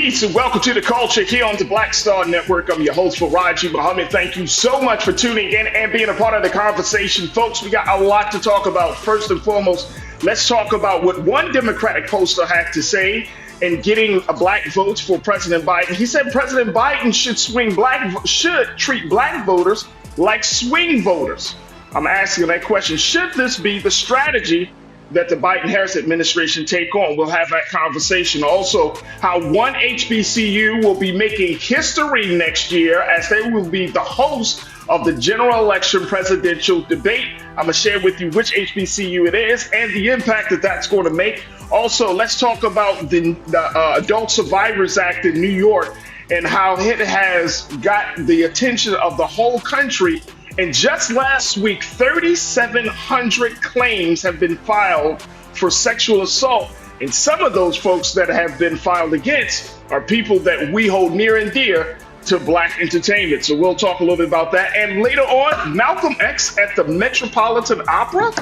Peace and welcome to the culture here on the Black Star Network. I'm your host, Farajii Muhammad. Thank you so much for tuning in and being a part of the conversation. Folks, we got a lot to talk about. First and foremost, let's talk about what one Democratic pollster had to say in getting black votes for President Biden. He said President Biden should treat black voters like swing voters. I'm asking that question. Should this be the strategy that the Biden-Harris administration take on? We'll have that conversation. Also, how one HBCU will be making history next year as they will be the host of the general election presidential debate. I'm going to share with you which HBCU it is and the impact that that's going to make. Also, let's talk about the Adult Survivors Act in New York and how it has got the attention of the whole country. And just last week, 3,700 claims have been filed for sexual assault. And some of those folks that have been filed against are people that we hold near and dear to black entertainment. So we'll talk a little bit about that. And later on, Malcolm X at the Metropolitan Opera.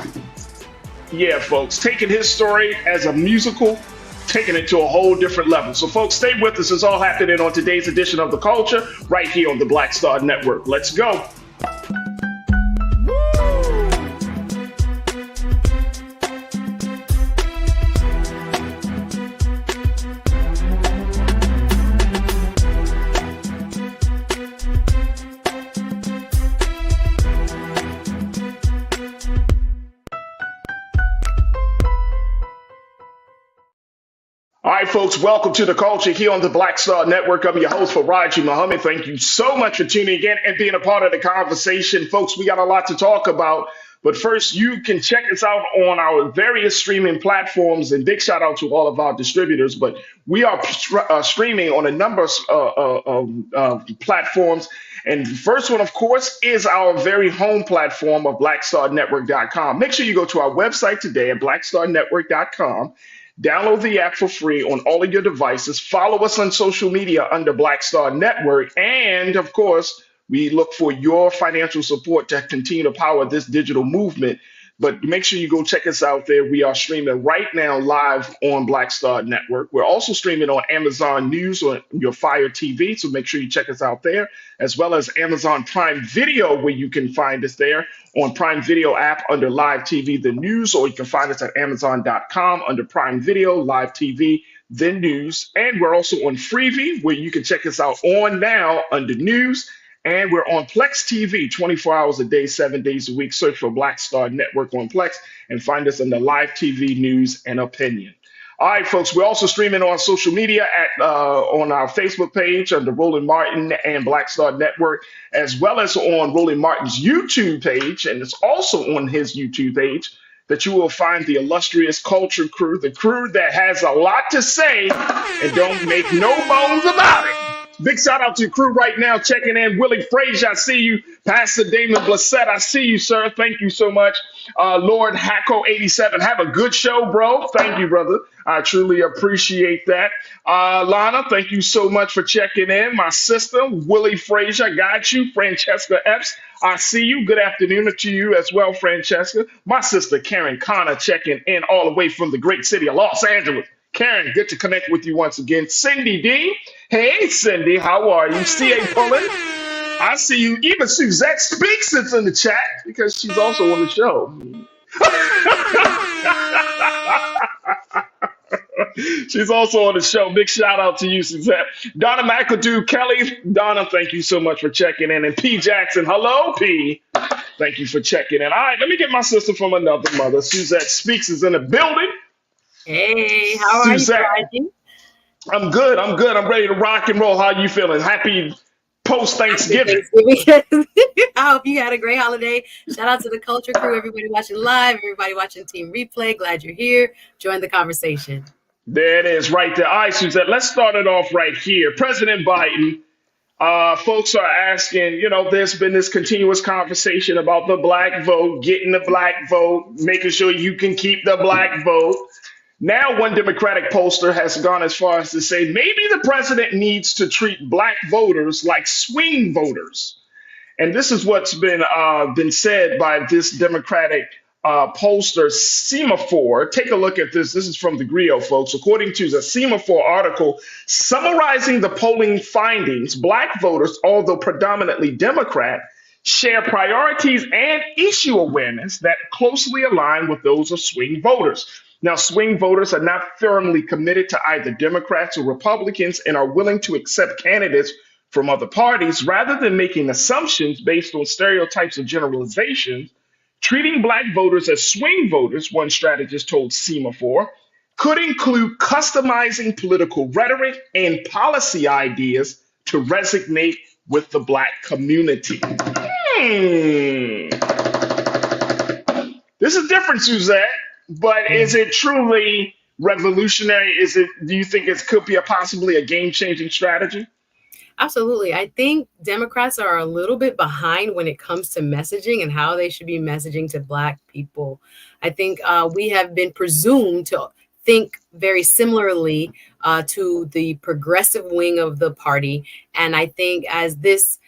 Yeah, folks, taking his story as a musical, taking it to a whole different level. So folks, stay with us. It's all happening on today's edition of The Culture right here on the Black Star Network. Let's go. All right, folks, welcome to the culture here on the Black Star Network. I'm your host, Farajii Muhammad. Thank you so much for tuning in and being a part of the conversation. Folks, we got a lot to talk about. But first, you can check us out on our various streaming platforms. And big shout out to all of our distributors. But we are streaming on a number of platforms. And the first one, of course, is our very home platform of blackstarnetwork.com. Make sure you go to our website today at blackstarnetwork.com. Download the app for free on all of your devices. Follow us on social media under Black Star Network. And of course, we look for your financial support to continue to power this digital movement. But make sure you go check us out there. We are streaming right now live on Black Star Network. We're also streaming on Amazon News on your Fire TV. So make sure you check us out there, as well as Amazon Prime Video, where you can find us there on Prime Video app under Live TV, the news, or you can find us at Amazon.com under Prime Video, Live TV, then news. And we're also on Freevee, where you can check us out on now under news. And we're on Plex TV 24 hours a day, 7 days a week. Search for Black Star Network on Plex and find us under Live TV News and Opinion. All right, folks, we're also streaming on social media on our Facebook page under Roland Martin and Black Star Network, as well as on Roland Martin's YouTube page. And it's also on his YouTube page that you will find the illustrious culture crew, the crew that has a lot to say and don't make no bones about it. Big shout out to the crew right now checking in. Willie Frazier, I see you. Pastor Damon Blissett, I see you, sir. Thank you so much. Lord Hacko 87, have a good show, bro. Thank you, brother. I truly appreciate that. Lana, thank you so much for checking in. My sister, Willie Frazier, got you. Francesca Epps, I see you. Good afternoon to you as well, Francesca. My sister, Karen Connor, checking in all the way from the great city of Los Angeles. Karen, good to connect with you once again. Cindy D. Hey, Cindy, how are you? C.A. Pullen, I see you. Even Suzette Speaks is in the chat because she's also on the show. She's also on the show. Big shout out to you, Suzette. Donna McAdoo, Kelly. Donna, thank you so much for checking in. And P. Jackson, hello, P. Thank you for checking in. All right, let me get my sister from another mother. Suzette Speaks is in the building. Hey, how are Suzette, you? I'm good. I'm ready to rock and roll. How you feeling? Happy post-Thanksgiving. I hope you had a great holiday. Shout out to the culture crew, everybody watching live, everybody watching Team Replay. Glad you're here. Join the conversation. There it is right there. All right, Suzette, let's start it off right here. President Biden, folks are asking, there's been this continuous conversation about the black vote, getting the black vote, making sure you can keep the black vote. Now, one Democratic pollster has gone as far as to say maybe the president needs to treat black voters like swing voters. And this is what's been said by this Democratic pollster Semaphore. Take a look at this. This is from the Griot, folks. According to the Semaphore article summarizing the polling findings, Black voters, although predominantly Democrat, share priorities and issue awareness that closely align with those of swing voters. Now, swing voters are not firmly committed to either Democrats or Republicans and are willing to accept candidates from other parties rather than making assumptions based on stereotypes or generalizations. Treating Black voters as swing voters, one strategist told Semaphore, could include customizing political rhetoric and policy ideas to resonate with the Black community. This is different, Suzette, but is it truly revolutionary? Do you think it could be possibly a game-changing strategy? Absolutely. I think Democrats are a little bit behind when it comes to messaging and how they should be messaging to Black people. I think we have been presumed to think very similarly to the progressive wing of the party. And I think as this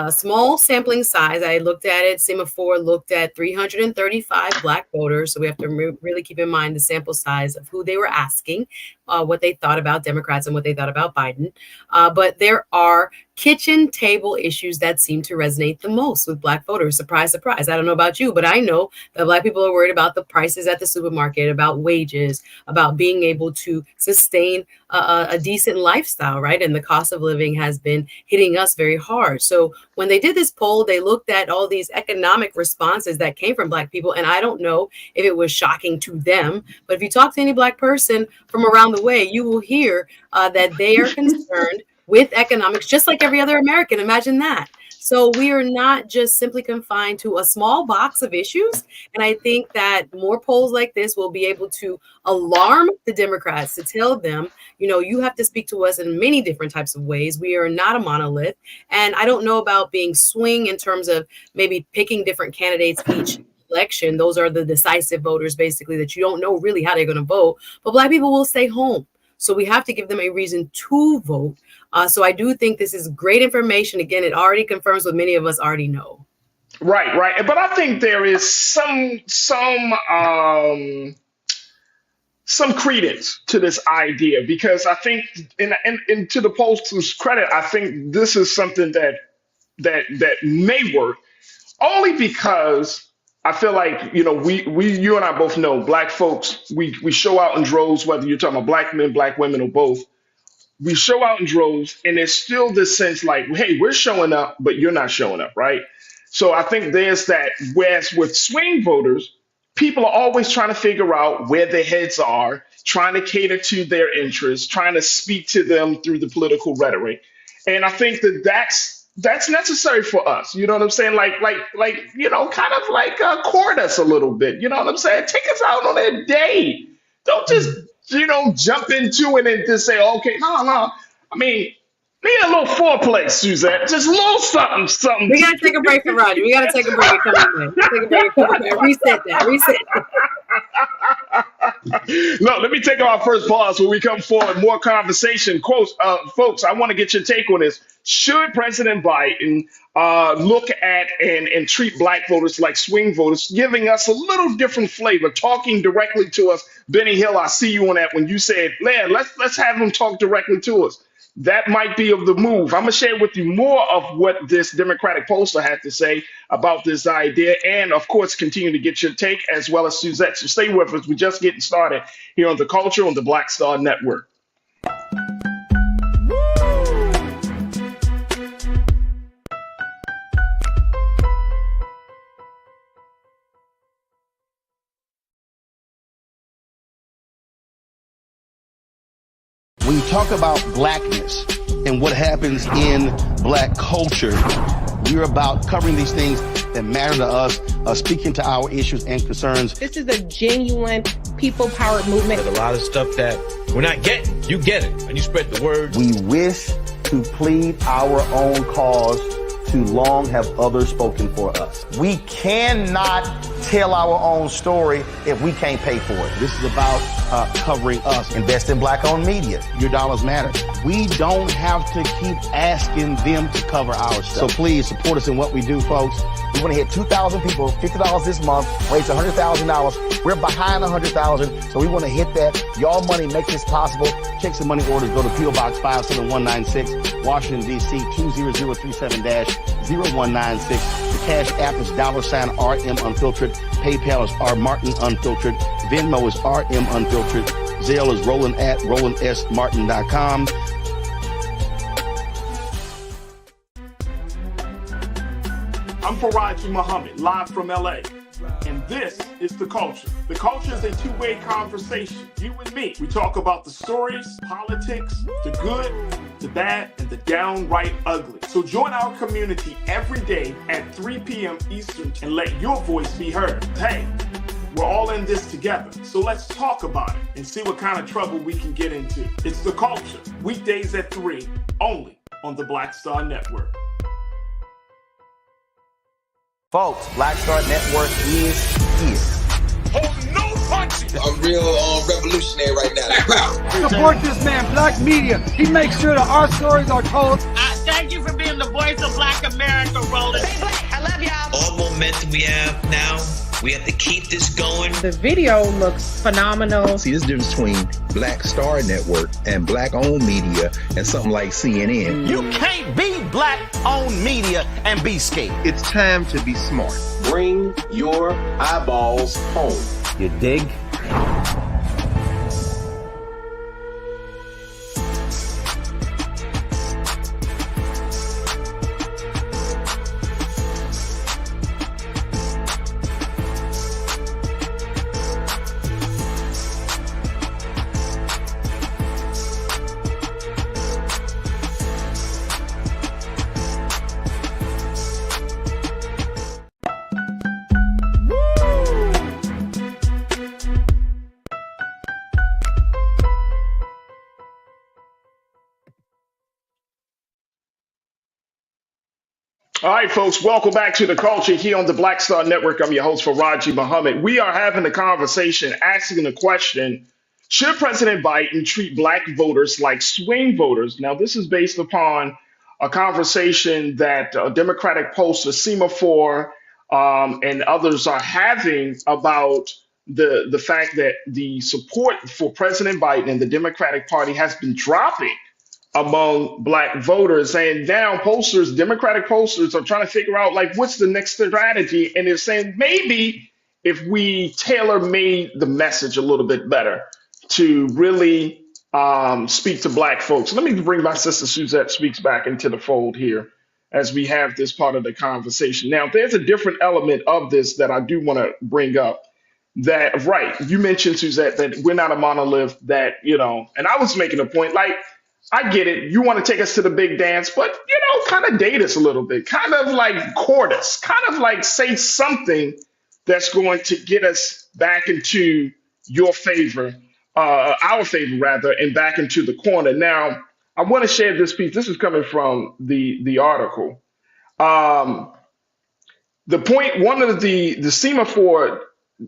small sampling size, I looked at it, Semaphore looked at 335 Black voters. So we have to really keep in mind the sample size of who they were asking, what they thought about Democrats and what they thought about Biden. But there are kitchen table issues that seem to resonate the most with Black voters. Surprise, surprise. I don't know about you, but I know that Black people are worried about the prices at the supermarket, about wages, about being able to sustain a decent lifestyle, right? And the cost of living has been hitting us very hard. So when they did this poll, they looked at all these economic responses that came from Black people. And I don't know if it was shocking to them, but if you talk to any Black person from around the way, you will hear that they are concerned with economics, just like every other American. Imagine that. So we are not just simply confined to a small box of issues. And I think that more polls like this will be able to alarm the Democrats to tell them, you know, you have to speak to us in many different types of ways. We are not a monolith. And I don't know about being swing in terms of maybe picking different candidates each election. Those are the decisive voters, basically, that you don't know really how they're going to vote. But Black people will stay home. So we have to give them a reason to vote. So I do think this is great information. Again, it already confirms what many of us already know. Right, right. But I think there is some credence to this idea, because I think, and to the pollster's credit, I think this is something that may work, only because I feel like, you know, you and I both know Black folks, we show out in droves, whether you're talking about Black men, Black women, or both. We show out in droves, and there's still this sense like, hey, we're showing up, but you're not showing up, right? So I think there's that. Whereas with swing voters, people are always trying to figure out where their heads are, trying to cater to their interests, trying to speak to them through the political rhetoric. And I think that's necessary for us. You know what I'm saying? Like, you know, kind of like court us a little bit. You know what I'm saying? Take us out on a date. Don't just, you know, jump into it and just say, okay, no. I mean, need a little foreplay, Suzette. Just a little something. We got to take a break from Roger. We got to take a break and come back. Take a break and come back. Reset that. No, let me take our first pause when we come forward. More conversation. Quotes, folks, I want to get your take on this. Should President Biden look at and treat Black voters like swing voters, giving us a little different flavor, talking directly to us? Benny Hill, I see you on that when you said, man, let's have them talk directly to us. That might be of the move. I'm going to share with you more of what this Democratic pollster had to say about this idea, and of course, continue to get your take as well as Suzette. So stay with us. We're just getting started here on The Culture on the Black Star Network. When you talk about Blackness and what happens in Black culture, we're about covering these things that matter to us, speaking to our issues and concerns. This is a genuine people-powered movement. There's a lot of stuff that we're not getting. You get it, and you spread the word. We wish to plead our own cause. Too long have others spoken for us. We cannot tell our own story if we can't pay for it. This is about covering us. Invest in Black-owned media. Your dollars matter. We don't have to keep asking them to cover our stuff. So please support us in what we do, folks. We want to hit 2,000 people, $50 this month, raise $100,000. We're behind $100,000, so we want to hit that. Y'all money make this possible. Check some money orders. Go to P.O. Box 57196, Washington, D.C. 20037-0196. The Cash App is $RM Unfiltered. PayPal is R Martin Unfiltered. Venmo is RM Unfiltered. Zelle is Roland at RolandSMartin.com. I'm Farajii Muhammad, live from LA. And this is The Culture. The Culture is a two-way conversation. You and me. We talk about the stories, politics, the good, the bad, and the downright ugly. So join our community every day at 3 p.m. Eastern and let your voice be heard. Hey, we're all in this together. So let's talk about it and see what kind of trouble we can get into. It's The Culture. Weekdays at 3, only on the Black Star Network. Folks, Black Star Network is here. Oh, no punches! I'm real revolutionary right now. Support this man, Black Media. He makes sure that our stories are told. Thank you for being the voice of Black America, Roland. Stay black. I love y'all. All momentum we have now, we have to keep this going. The video looks phenomenal. See, this difference between Black Star Network and Black-owned media and something like CNN. You can't be Black-owned media and be scared. It's time to be smart. Bring your eyeballs home. You dig? All right, folks, welcome back to The Culture here on the Black Star Network. I'm your host, Farajii Muhammad. We are having a conversation, asking the question, should President Biden treat Black voters like swing voters? Now, this is based upon a conversation that Democratic pollster Semaphore and others are having about the fact that the support for President Biden and the Democratic Party has been dropping among Black voters. And now Democratic pollsters are trying to figure out, like, what's the next strategy? And they're saying maybe if we tailor-made the message a little bit better to really speak to Black folks. Let me bring my sister Suzette Speaks back into the fold here as we have this part of the conversation. Now, there's a different element of this that I do want to bring up. That, right, you mentioned, Suzette, that we're not a monolith, that, and I was making a point, like, I get it. You want to take us to the big dance, but, kind of date us a little bit, kind of like court us, kind of like say something that's going to get us back into your favor, our favor rather, and back into the corner. Now, I want to share this piece. This is coming from the article. The point, one of the Semaphore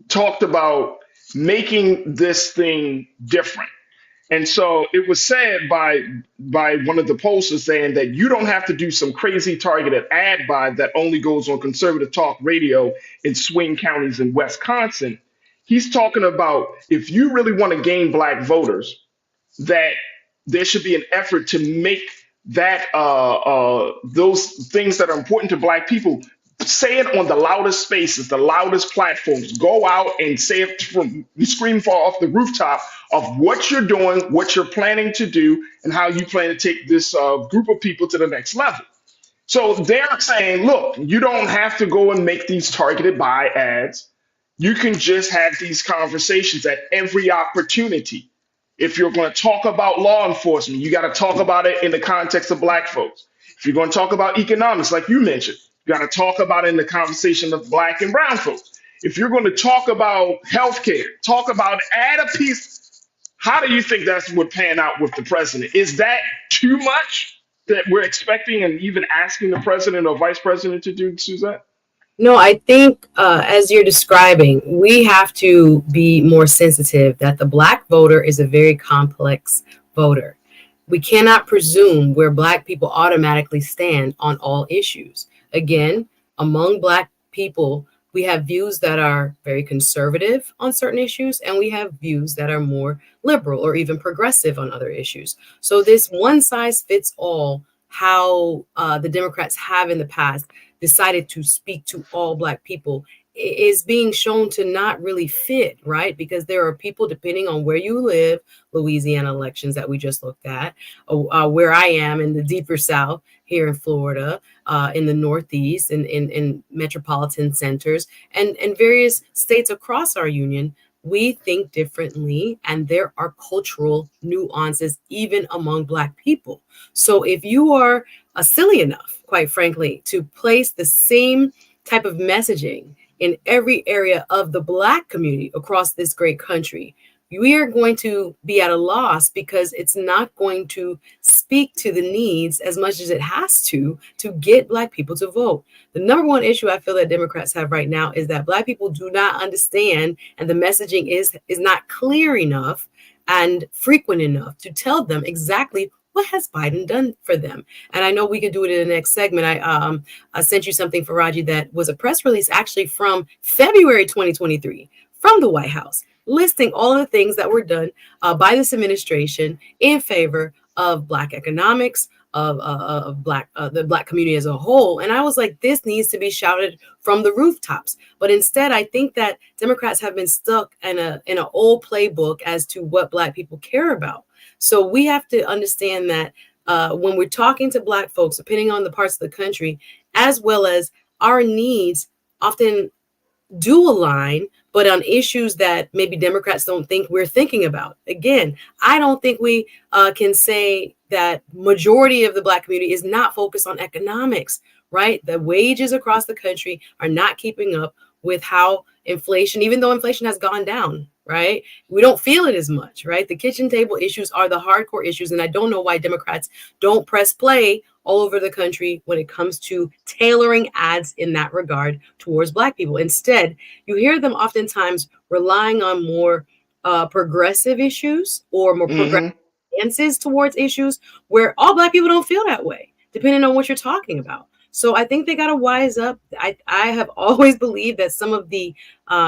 talked about making this thing different. And so it was said by one of the pollsters saying that you don't have to do some crazy targeted ad buy that only goes on conservative talk radio in swing counties in Wisconsin. He's talking about if you really want to gain Black voters, that there should be an effort to make that those things that are important to Black people, say it on the loudest spaces, the loudest platforms. Go out and say it scream off the rooftop of what you're doing, what you're planning to do, and how you plan to take this group of people to the next level. So they're saying, look, you don't have to go and make these targeted buy ads. You can just have these conversations at every opportunity. If you're going to talk about law enforcement, you got to talk about it in the context of Black folks. If you're going to talk about economics, like you mentioned, you got to talk about it in the conversation of Black and brown folks. If you're going to talk about healthcare, talk about add a piece. How do you think that would pan out with the president? Is that too much that we're expecting and even asking the president or vice president to do, Suzette? No, I think as you're describing, we have to be more sensitive that the Black voter is a very complex voter. We cannot presume where Black people automatically stand on all issues. Again, among Black people, we have views that are very conservative on certain issues, and we have views that are more liberal or even progressive on other issues. So this one size fits all, how the Democrats have in the past decided to speak to all Black people, is being shown to not really fit, right? Because there are people, depending on where you live, Louisiana elections that we just looked at, where I am in the deeper South here in Florida, in the Northeast, and in metropolitan centers, and various states across our union, we think differently, and there are cultural nuances even among Black people. So if you are silly enough, quite frankly, to place the same type of messaging in every area of the Black community across this great country, we are going to be at a loss, because it's not going to speak to the needs as much as it has to get Black people to vote. The number one issue I feel that Democrats have right now is that Black people do not understand, and the messaging is not clear enough and frequent enough to tell them exactly what has Biden done for them. And I know we could do it in the next segment. I sent you something, Farajii, that was a press release actually from February 2023 from the White House, listing all of the things that were done by this administration in favor of Black economics, of the Black community as a whole. And I was like, this needs to be shouted from the rooftops. But instead, I think that Democrats have been stuck in an old playbook as to what Black people care about. So we have to understand that when we're talking to Black folks, depending on the parts of the country, as well as our needs often do align, but on issues that maybe Democrats don't think we're thinking about. Again, I don't think we can say that majority of the Black community is not focused on economics, right? The wages across the country are not keeping up with how inflation, even though inflation has gone down, right? We don't feel it as much, right? The kitchen table issues are the hardcore issues. And I don't know why Democrats don't press play all over the country when it comes to tailoring ads in that regard towards Black people. Instead, you hear them oftentimes relying on more progressive issues or more progressive stances towards issues where all Black people don't feel that way, depending on what you're talking about. So I think they got to wise up. I have always believed that some of the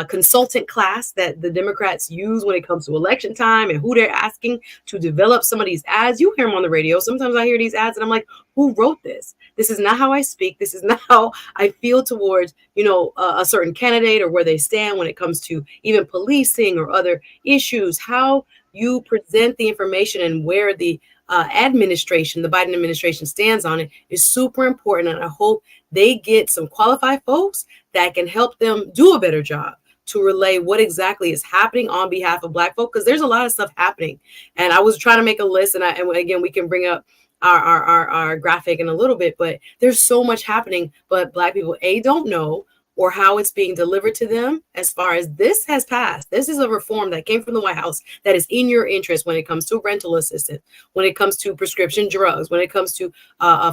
consultant class that the Democrats use when it comes to election time and who they're asking to develop some of these ads, you hear them on the radio. Sometimes I hear these ads and I'm like, who wrote this? This is not how I speak. This is not how I feel towards, a certain candidate or where they stand when it comes to even policing or other issues. How you present the information and where the administration, the Biden administration, stands on it is super important. And I hope they get some qualified folks that can help them do a better job to relay what exactly is happening on behalf of Black folk, because there's a lot of stuff happening. And I was trying to make a list, and again, we can bring up our graphic in a little bit, but there's so much happening, but Black people, don't know, or how it's being delivered to them as far as this has passed. This is a reform that came from the White House that is in your interest when it comes to rental assistance, when it comes to prescription drugs, when it comes to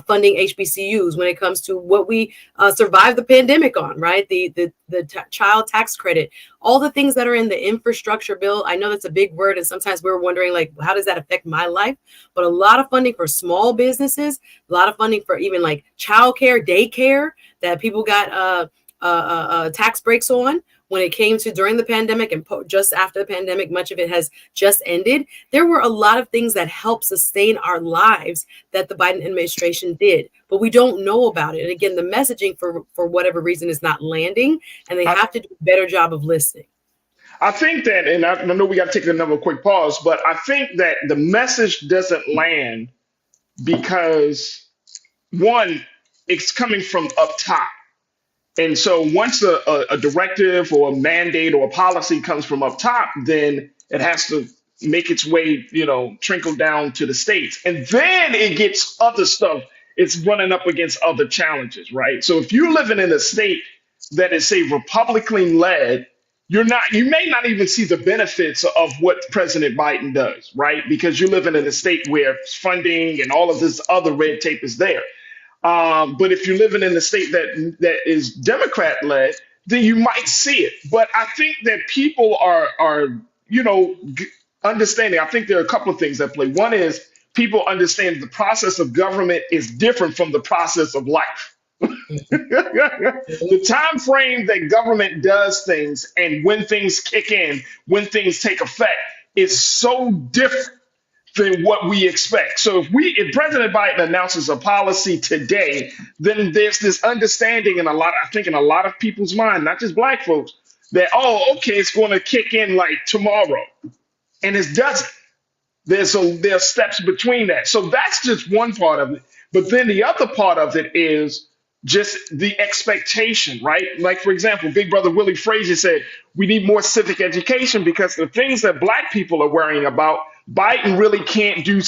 funding HBCUs, when it comes to what we survived the pandemic on, right? The child tax credit, all the things that are in the infrastructure bill. I know that's a big word, and sometimes we're wondering, like, how does that affect my life? But a lot of funding for small businesses, a lot of funding for even like childcare, daycare that people got tax breaks on when it came to during the pandemic and just after the pandemic. Much of it has just ended. There were a lot of things that helped sustain our lives that the Biden administration did, but we don't know about it. And again, the messaging for whatever reason is not landing, and they have to do a better job of listening. I think that, and I know we got to take another quick pause, but I think that the message doesn't land because, one, it's coming from up top. And so once a directive or a mandate or a policy comes from up top, then it has to make its way, trickle down to the states. And then it gets other stuff. It's running up against other challenges, right? So if you're living in a state that is, say, Republican led, you may not even see the benefits of what President Biden does, right? Because you're living in a state where funding and all of this other red tape is there. But if you're living in a state that is Democrat led, then you might see it. But I think that people are understanding. I think there are a couple of things that play. One is people understand the process of government is different from the process of life. The time frame that government does things and when things kick in, when things take effect, is so different than what we expect. So if President Biden announces a policy today, then there's this understanding in I think in a lot of people's mind, not just black folks, that okay, it's going to kick in like tomorrow, and it doesn't. There's steps between that. So that's just one part of it. But then the other part of it is just the expectation, right? Like, for example, Big Brother Willie Frazier said, we need more civic education because the things that black people are worrying about, Biden really can't do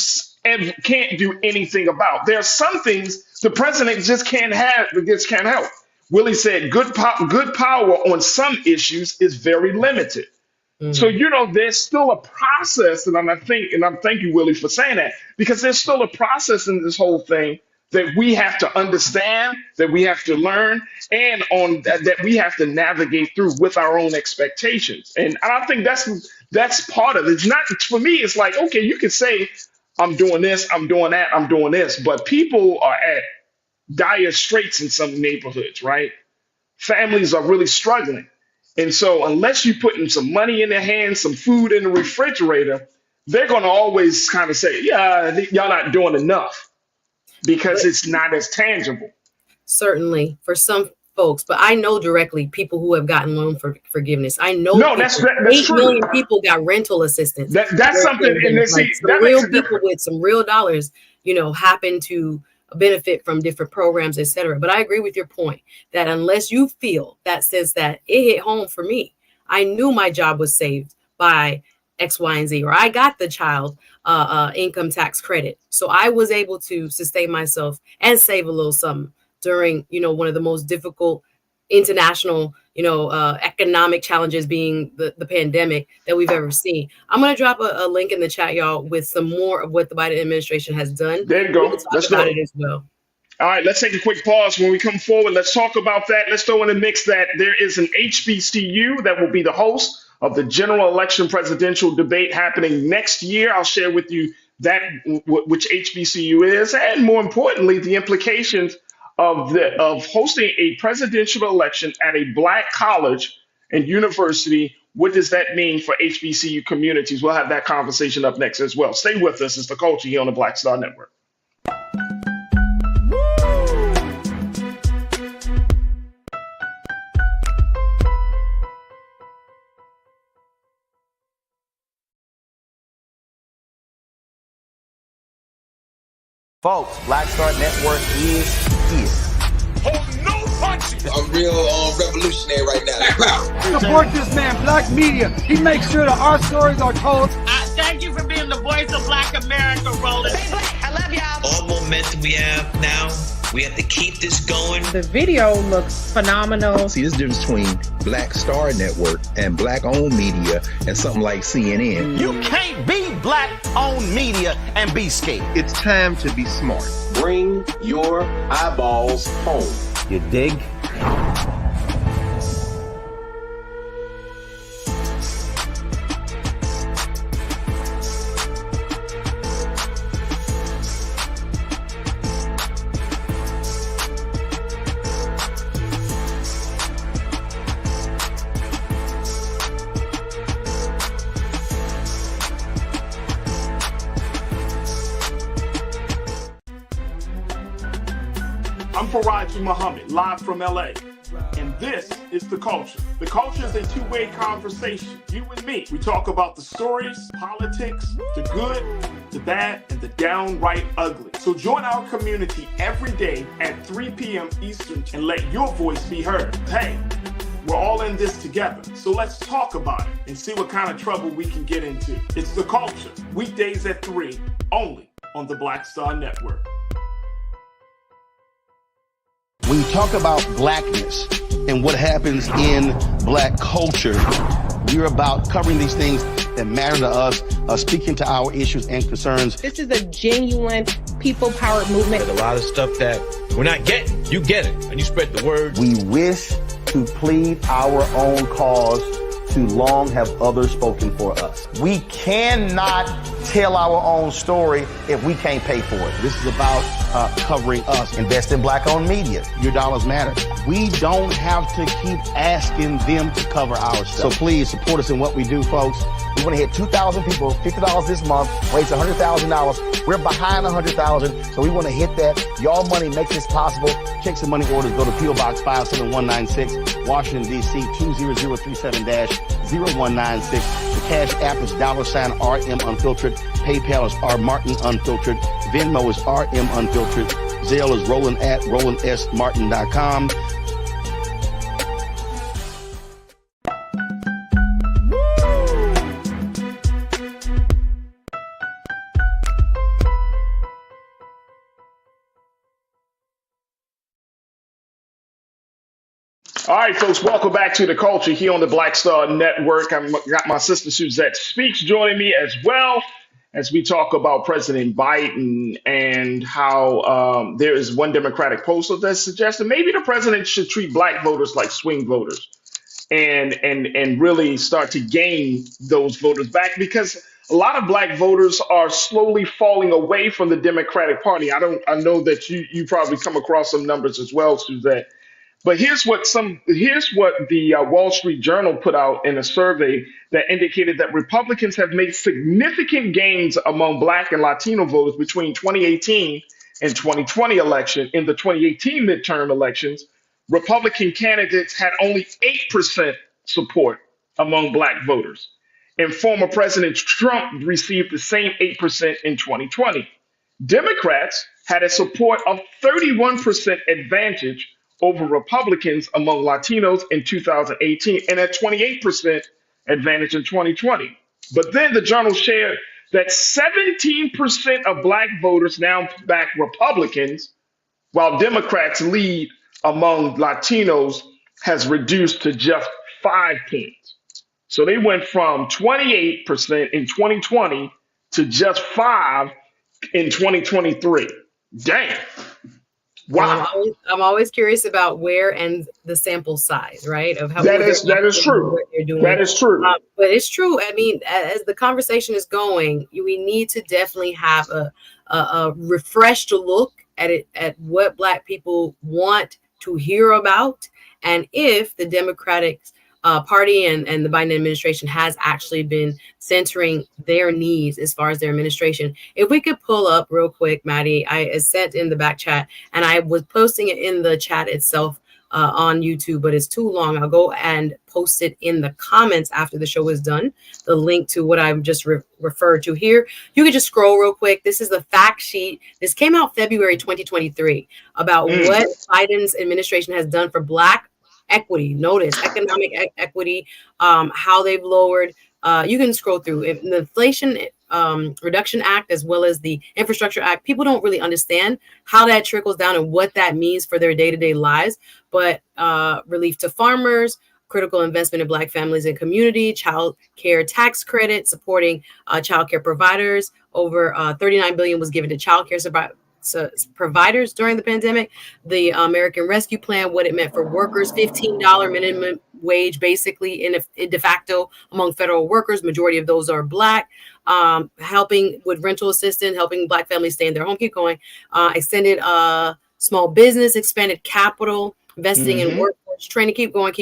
anything about. There are some things the president just can't help. Willie said, good power on some issues is very limited. So, there's still a process, and I'm thank you, Willie, for saying that, because there's still a process in this whole thing that we have to understand, that we have to learn, and that we have to navigate through with our own expectations. And I think that's part of it. It's not, for me, it's like, okay, you can say, I'm doing this, I'm doing that, I'm doing this, but people are at dire straits in some neighborhoods, right? Families are really struggling. And so unless you putting some money in their hands, some food in the refrigerator, they're going to always kind of say, yeah, y'all not doing enough because it's not as tangible. Certainly for some folks, but I know directly people who have gotten loan forgiveness. I know that's 8 true. million people got rental assistance. That's something, and some real people with some real dollars, happen to benefit from different programs, etc. But I agree with your point that unless you feel that says that it hit home for me, I knew my job was saved by X, Y, and Z, or I got the child income tax credit, so I was able to sustain myself and save a little something during one of the most difficult international economic challenges being the pandemic that we've ever seen. I'm going to drop a link in the chat, y'all, with some more of what the Biden administration has done. There you go. Let's talk about it as well. All right, let's take a quick pause. When we come forward, let's talk about that. Let's throw in the mix that there is an HBCU that will be the host of the general election presidential debate happening next year. I'll share with you that which HBCU is, and more importantly, the implications of hosting a presidential election at a black college and university. What does that mean for HBCU communities? We'll have that conversation up next as well. Stay with us. It's The Culture here on the Black Star Network. Folks, Black Star Network is here. Hold no punches. I'm real revolutionary right now. Support this man, Black Media. He makes sure that our stories are told. Thank you for being the voice of Black America, Roland. Stay black. I love y'all. All momentum we have now, we have to keep this going. The video looks phenomenal. See, there's a difference between Black Star Network and black-owned media and something like CNN. You can't be black-owned media and be scared. It's time to be smart. Bring your eyeballs home. You dig? I'm Farajii Muhammad, live from LA. And this is The Culture. The Culture is a two-way conversation. You and me. We talk about the stories, politics, the good, the bad, and the downright ugly. So join our community every day at 3 p.m. Eastern and let your voice be heard. Hey, we're all in this together. So let's talk about it and see what kind of trouble we can get into. It's The Culture, weekdays at 3, only on the Black Star Network. When you talk about blackness and what happens in black culture, you're about covering these things that matter to us, speaking to our issues and concerns. This is a genuine people-powered movement. There's a lot of stuff that we're not getting. You get it, and you spread the word. We wish to plead our own cause too long have others spoken for us. We cannot tell our own story if we can't pay for it. This is about covering us. Invest in black-owned media. Your dollars matter. We don't have to keep asking them to cover our stuff. So please support us in what we do, folks. We want to hit 2,000 people, $50 this month, raise $100,000. We're behind 100,000, so we want to hit that. Y'all money makes this possible. Check some money orders. Go to P.O. Box 57196, Washington, D.C. 20037-0196. The Cash App is $RM Unfiltered. PayPal is R Martin Unfiltered. Venmo is RM Unfiltered. Zelle is Roland at RolandSMartin.com. All right, folks, welcome back to The Culture here on the Black Star Network. I've got my sister Suzette Speaks joining me as well as we talk about President Biden and how there is one Democratic pollster that suggests that maybe the president should treat black voters like swing voters and really start to gain those voters back, because a lot of black voters are slowly falling away from the Democratic Party. I know that you probably come across some numbers as well, Suzette. But here's what the Wall Street Journal put out in a survey that indicated that Republicans have made significant gains among Black and Latino voters between 2018 and 2020 election. In the 2018 midterm elections, Republican candidates had only 8% support among Black voters, and former President Trump received the same 8% in 2020. Democrats had a support of 31% advantage over Republicans among Latinos in 2018 and a 28% advantage in 2020. But then the journal shared that 17% of Black voters now back Republicans, while Democrats' lead among Latinos has reduced to just 5 points. So they went from 28% in 2020 to just 5 in 2023. Dang. Wow. I'm always curious about where ends the sample size, right? Of how that is true. What they're doing. That is true. But it's true. I mean, as the conversation is going, we need to definitely have a refreshed look at it, at what Black people want to hear about, and if the Democratic Party and the Biden administration has actually been centering their needs as far as their administration. If we could pull up real quick, Maddie, I sent in the back chat, and I was posting it in the chat itself on YouTube, but it's too long. I'll go and post it in the comments after the show is done. The link to what I've just referred to here. You can just scroll real quick. This is the fact sheet. This came out February 2023 about what Biden's administration has done for Black equity. Notice economic equity, how they've lowered. You can scroll through the Inflation Reduction Act as well as the Infrastructure Act. People don't really understand how that trickles down and what that means for their day-to-day lives. But relief to farmers, critical investment in Black families and community, child care tax credit, supporting child care providers. Over $39 billion was given to child care providers during the pandemic. The American Rescue Plan, what it meant for workers, $15 minimum wage, basically in de facto among federal workers. Majority of those are Black. Helping with rental assistance, helping Black families stay in their home. Keep going. Extended small business, expanded capital, investing in workforce training. Keep going.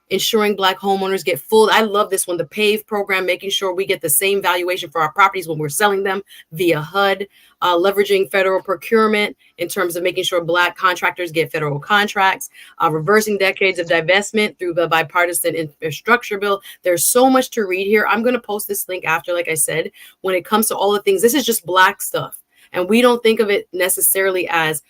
Ensuring Black homeowners get full. I love this one. The PAVE program, making sure we get the same valuation for our properties when we're selling them via HUD. Leveraging federal procurement in terms of making sure Black contractors get federal contracts. Reversing decades of divestment through the bipartisan infrastructure bill. There's so much to read here. I'm going to post this link after, like I said, when it comes to all the things. This is just Black stuff. And we don't think of it necessarily as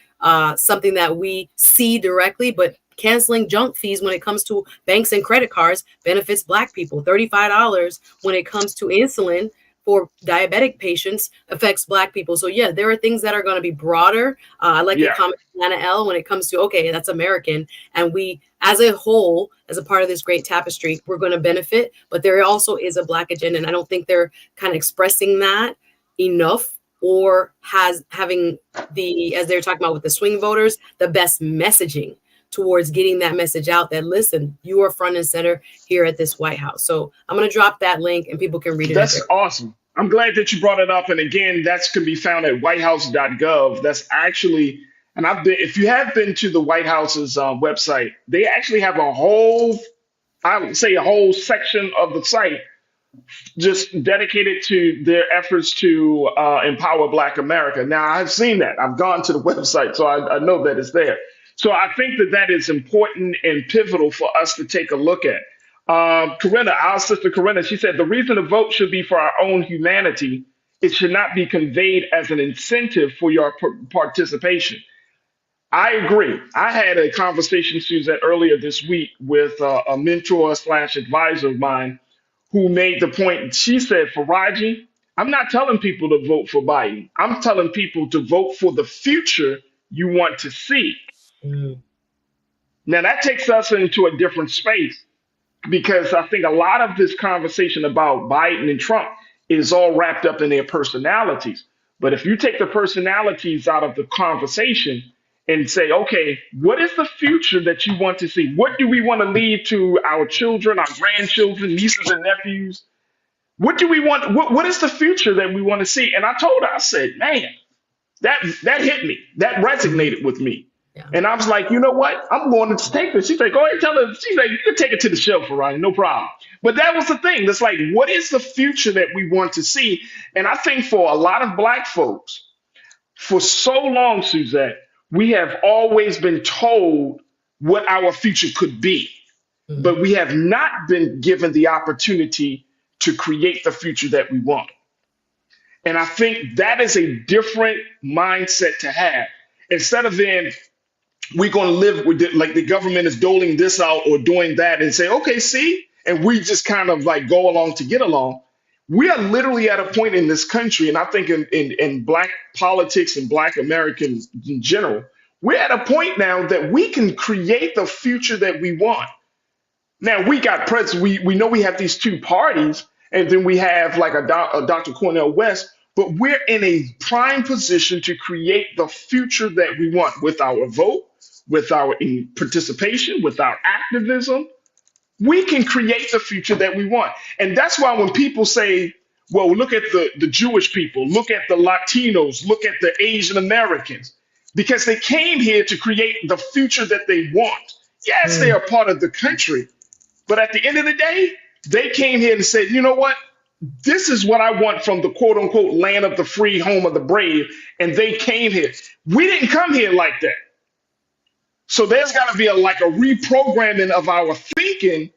something that we see directly, but canceling junk fees when it comes to banks and credit cards benefits Black people. $35 when it comes to insulin for diabetic patients affects Black people. So yeah, there are things that are going to be broader. I like your comment, Anna L, when it comes to, okay, that's American. And we, as a whole, as a part of this great tapestry, we're going to benefit. But there also is a Black agenda. And I don't think they're kind of expressing that enough, or having the, as they're talking about with the swing voters, the best messaging. towards getting that message out that, listen, you are front and center here at this White House. So I'm going to drop that link and people can read it. That's awesome. I'm glad that you brought it up. And again, that's can be found at whitehouse.gov. That's actually, and if you have been to the White House's website, they actually have a whole, I would say a whole section of the site just dedicated to their efforts to empower Black America. Now, I've seen that. I've gone to the website, so I know that it's there. So I think that that is important and pivotal for us to take a look at. Corinna, our sister Corinna, she said, the reason to vote should be for our own humanity. It should not be conveyed as an incentive for your participation. I agree. I had a conversation, Suzette, earlier this week with a mentor slash advisor of mine who made the point. She said, Farajii, I'm not telling people to vote for Biden. I'm telling people to vote for the future you want to see. Now, that takes us into a different space because I think a lot of this conversation about Biden and Trump is all wrapped up in their personalities. But if you take the personalities out of the conversation and say, okay, what is the future that you want to see? What do we want to leave to our children, our grandchildren, nieces and nephews? What do we want? What is the future that we want to see? And I told her, I said, man, that hit me. That resonated with me. Yeah. And I was like, you know what? I'm going to take this. She's like, go ahead and tell her. She's like, you can take it to the shelf, Ryan, no problem. But that was the thing. That's like, what is the future that we want to see? And I think for a lot of Black folks, for so long, Suzette, we have always been told what our future could be, but we have not been given the opportunity to create the future that we want. And I think that is a different mindset to have. Instead of then, we're going to live with it, like the government is doling this out or doing that and say, okay, see, and we just kind of like go along to get along. We are literally at a point in this country, and I think in Black politics and Black Americans in general, we're at a point now that we can create the future that we want. Now, we got we know we have these two parties, and then we have like a Dr. Cornel West, but we're in a prime position to create the future that we want with our vote, with our participation, with our activism. We can create the future that we want. And that's why when people say, well, look at the Jewish people, look at the Latinos, look at the Asian Americans, because they came here to create the future that they want. Yes, they are part of the country, but at the end of the day, they came here and said, you know what? This is what I want from the quote unquote land of the free, home of the brave. And they came here. We didn't come here like that. So there's got to be a reprogramming of our thinking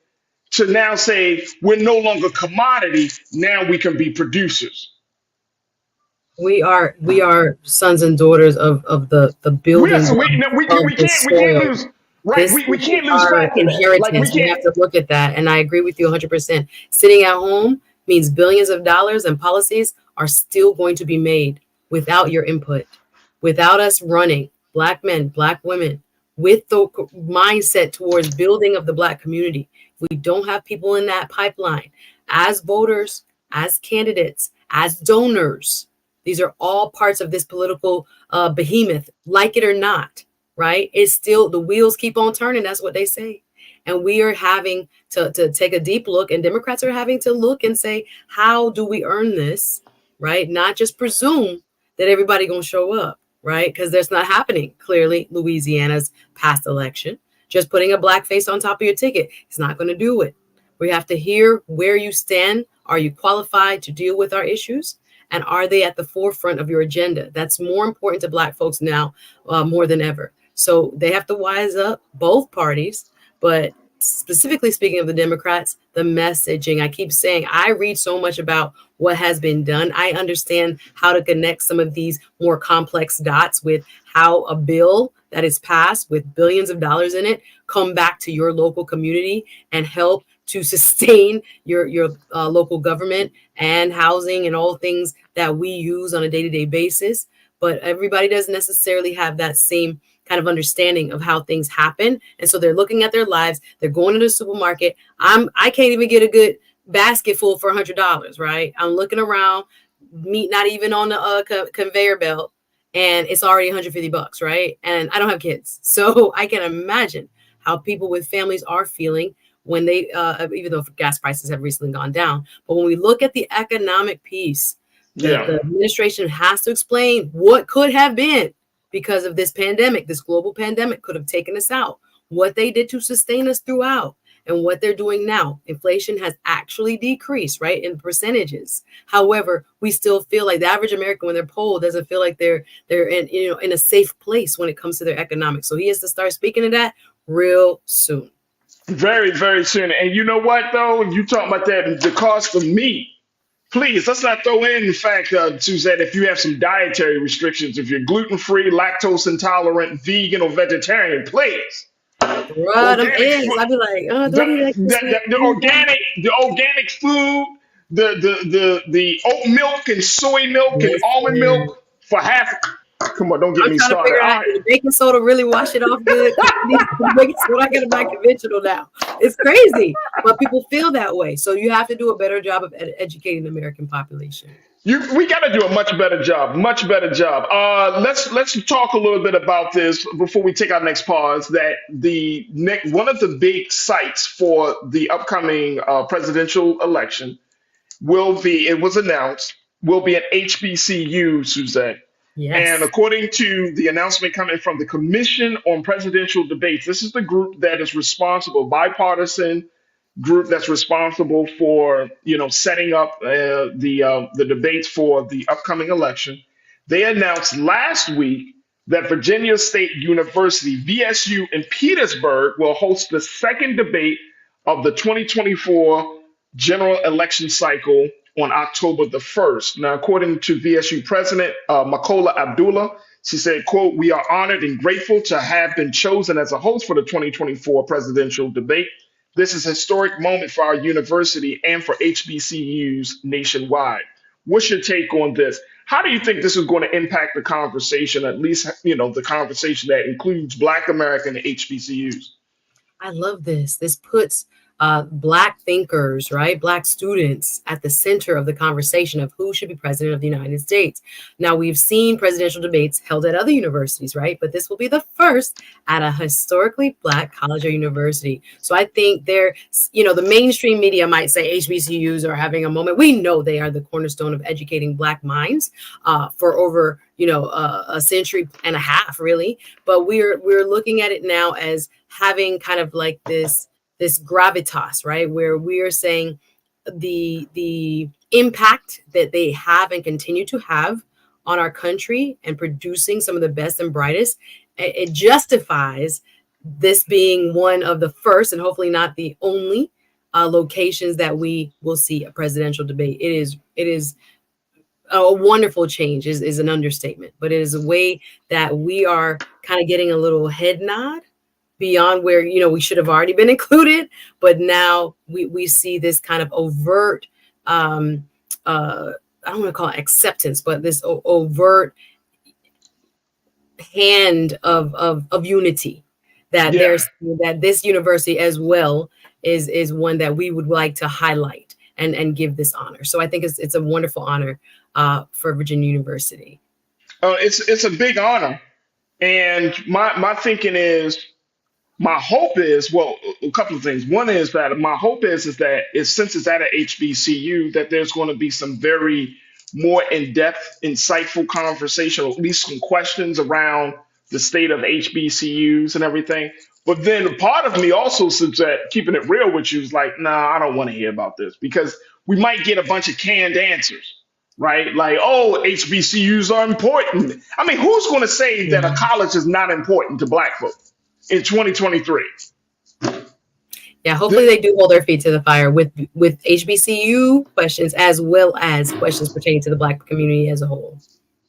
to now say we're no longer commodity. Now we can be producers. We are sons and daughters of the building. Yes, we can't lose. Right, we can't lose our inheritance. We have to look at that, and I agree with you 100%. Sitting at home means billions of dollars and policies are still going to be made without your input, without us running, Black men, Black women, with the mindset towards building of the Black community. We don't have people in that pipeline as voters, as candidates, as donors. These are all parts of this political behemoth, like it or not, right? It's still, the wheels keep on turning. That's what they say. And we are having to take a deep look, and Democrats are having to look and say, how do we earn this, right? Not just presume that everybody going to show up, right? Because that's not happening. Clearly, Louisiana's past election, just putting a Black face on top of your ticket, it's not going to do it. We have to hear where you stand. Are you qualified to deal with our issues? And are they at the forefront of your agenda? That's more important to Black folks now, more than ever. So they have to wise up, both parties. But specifically speaking of the Democrats, the messaging, I keep saying, I read so much about what has been done. I understand how to connect some of these more complex dots with how a bill that is passed with billions of dollars in it come back to your local community and help to sustain your local government and housing and all things that we use on a day-to-day basis. But everybody doesn't necessarily have that same kind of understanding of how things happen. And so they're looking at their lives. They're going to the supermarket. I can't even get a good basket full for $100, right? I'm looking around, meat not even on the conveyor belt. and it's already $150, right? And I don't have kids, so I can imagine how people with families are feeling when they, even though gas prices have recently gone down. But when we look at the economic piece, the administration has to explain what could have been because of this pandemic. This global pandemic could have taken us out, what they did to sustain us throughout, and what they're doing now. Inflation has actually decreased, right, in percentages. However, we still feel like the average American, when they're polled, doesn't feel like they're in a safe place when it comes to their economics. So he has to start speaking to that real soon. Very, very soon. And you know what, though? You talking about that, the cost for meat. Please, let's not throw in the fact, Suzette, if you have some dietary restrictions, if you're gluten-free, lactose intolerant, vegan, or vegetarian, please. Right, them eggs. I'd be like, oh, the organic food, the oat milk and soy milk and almond milk for half. Come on, don't get me started. Figure out, the baking soda really wash it off good. Baking soda, I gotta buy conventional now. It's crazy, but people feel that way. So you have to do a better job of educating the American population. We got to do a much better job. Let's talk a little bit about this before we take our next pause. That one of the big sites for the upcoming presidential election will be an HBCU, Suzette. Yes. And according to the announcement coming from the Commission on Presidential Debates, this is the group that is responsible, bipartisan group that's responsible for setting up the debates for the upcoming election. They announced last week that Virginia State University, VSU in Petersburg, will host the second debate of the 2024 general election cycle on October the 1st. Now, according to VSU President Makola Abdullah, she said, quote, "We are honored and grateful to have been chosen as a host for the 2024 presidential debate. This is a historic moment for our university and for HBCUs nationwide." What's your take on this? How do you think this is going to impact the conversation, at least, the conversation that includes Black American HBCUs? I love this. This puts Black thinkers, right? Black students at the center of the conversation of who should be president of the United States. Now, we've seen presidential debates held at other universities, right? But this will be the first at a historically Black college or university. So I think the mainstream media might say HBCUs are having a moment. We know they are the cornerstone of educating Black minds for over a century and a half, really. But we're looking at it now as having kind of like this gravitas, right? Where we are saying the impact that they have and continue to have on our country and producing some of the best and brightest, it justifies this being one of the first and hopefully not the only locations that we will see a presidential debate. It is a wonderful change is an understatement, but it is a way that we are kind of getting a little head nod beyond where we should have already been included, but now we see this kind of overt I don't want to call it acceptance, but this overt hand of unity that there's that this university as well is one that we would like to highlight and give this honor. So I think it's a wonderful honor for Virginia University. It's a big honor, and my thinking is. My hope is, well, a couple of things. One is that my hope is that since it's at a HBCU, that there's going to be some very more in-depth, insightful conversation, or at least some questions around the state of HBCUs and everything. But then part of me also says that keeping it real with you is like, nah, I don't want to hear about this because we might get a bunch of canned answers, right? Like, oh, HBCUs are important. I mean, who's going to say that a college is not important to Black folks in 2023? Yeah, hopefully they do hold their feet to the fire with HBCU questions as well as questions pertaining to the Black community as a whole.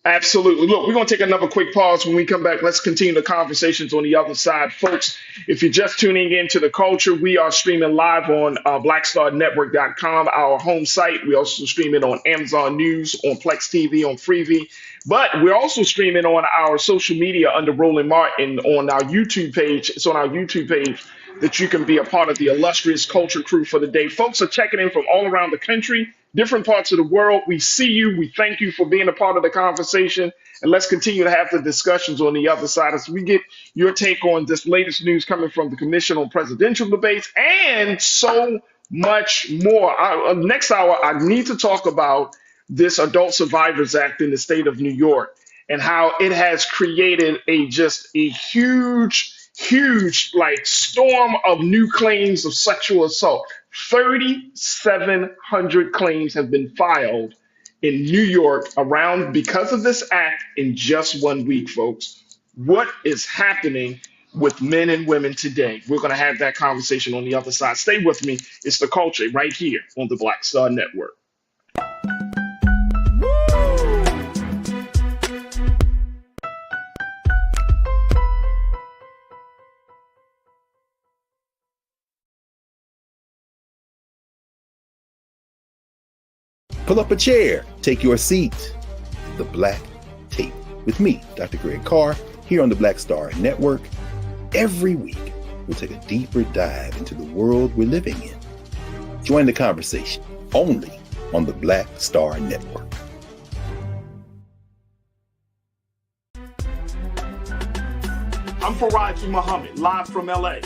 Absolutely. Look, we're going to take another quick pause. When we come back, let's continue the conversations on the other side. Folks, if you're just tuning into the culture, we are streaming live on blackstarnetwork.com, our home site. We also stream it on Amazon News, on Plex TV, on Freevee. But we're also streaming on our social media under Roland Martin on our YouTube page. It's on our YouTube page that you can be a part of the illustrious culture crew for the day. Folks are checking in from all around the country. different parts of the world. We see you. We thank you for being a part of the conversation. And let's continue to have the discussions on the other side as we get your take on this latest news coming from the Commission on Presidential Debates and so much more. Next hour, I need to talk about this Adult Survivors Act in the state of New York and how it has created just a huge like storm of new claims of sexual assault. 3,700 claims have been filed in New York around because of this act in just 1 week, folks. What is happening with men and women today? We're going to have that conversation on the other side. Stay with me. It's The Culture right here on the Black Star Network. Pull up a chair, take your seat. The Black Tape with me, Dr. Greg Carr, here on the Black Star Network. Every week, we'll take a deeper dive into the world we're living in. Join the conversation only on the Black Star Network. I'm Farajii Muhammad, live from LA.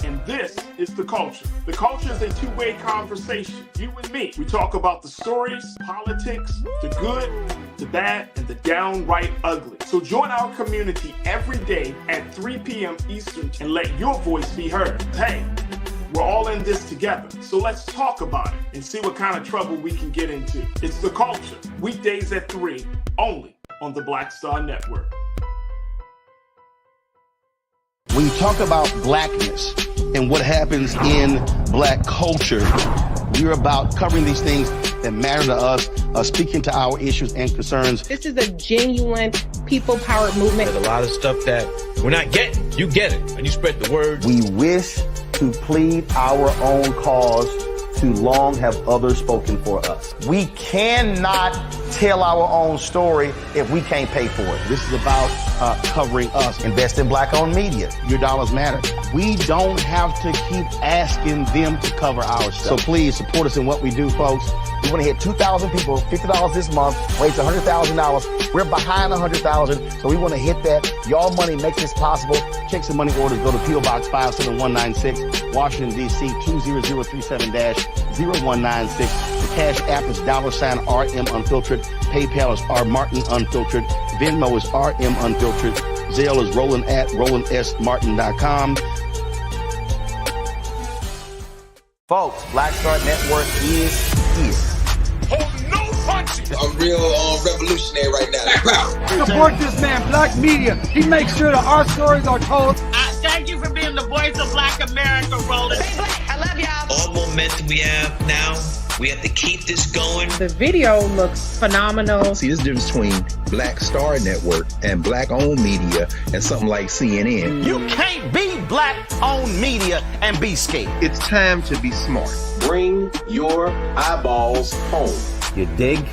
And this is The Culture. The Culture is a two-way conversation. You and me. We talk about the stories, politics, the good, the bad, and the downright ugly. So join our community every day at 3 p.m. Eastern and let your voice be heard. Hey, we're all in this together. So let's talk about it and see what kind of trouble we can get into. It's The Culture, weekdays at 3, only on the Black Star Network. When you talk about blackness and what happens in black culture, we're about covering these things that matter to us, speaking to our issues and concerns. This is a genuine people-powered movement. There's a lot of stuff that we're not getting. You get it, and you spread the word. We wish to plead our own cause. Too long have others spoken for us. We cannot tell our own story if we can't pay for it. This is about covering us. Invest in black-owned media. Your dollars matter. We don't have to keep asking them to cover our stuff. So please support us in what we do, folks. We want to hit 2,000 people, $50 this month, raise $100,000. We're behind 100,000, so we want to hit that. Y'all money makes this possible. Check some money orders. Go to P.O. Box 57196, Washington, D.C. 20037-0196. The Cash App is $RM Unfiltered. PayPal is R Martin Unfiltered. Venmo is RM Unfiltered. Zelle is Roland at RolandSMartin.com. Folks, Black Star Network is here. Oh, no punches! I'm real revolutionary right now. Support this man, Black Media. He makes sure that our stories are told. Thank you for being the voice of Black America, Roland. Stay black. I love y'all. All momentum we have now, we have to keep this going. The video looks phenomenal. See, this difference between Black Star Network and black-owned media and something like CNN. You can't be black-owned media and be scared. It's time to be smart. Bring your eyeballs home. You dig?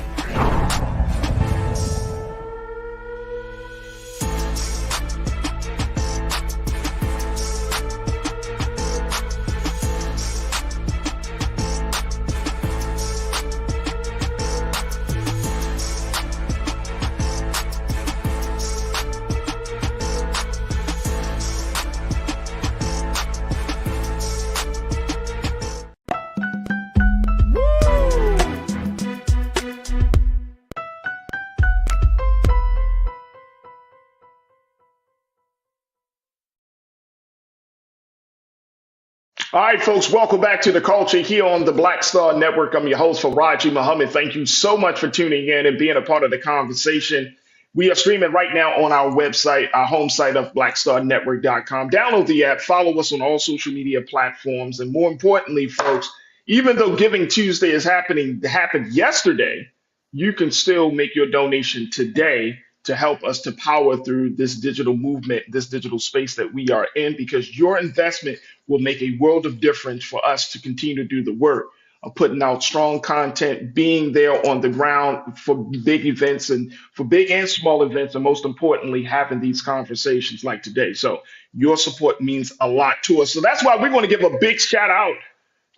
All right, folks, welcome back to The Culture here on the Black Star Network. I'm your host, Farajii Muhammad. Thank you so much for tuning in and being a part of the conversation. We are streaming right now on our website, our home site of blackstarnetwork.com. Download the app, follow us on all social media platforms, and more importantly, folks, even though Giving Tuesday happened yesterday, you can still make your donation today to help us to power through this digital movement, this digital space that we are in, because your investment will make a world of difference for us to continue to do the work of putting out strong content, being there on the ground for big events and for big and small events, and most importantly, having these conversations like today. So your support means a lot to us. So that's why we're going to give a big shout out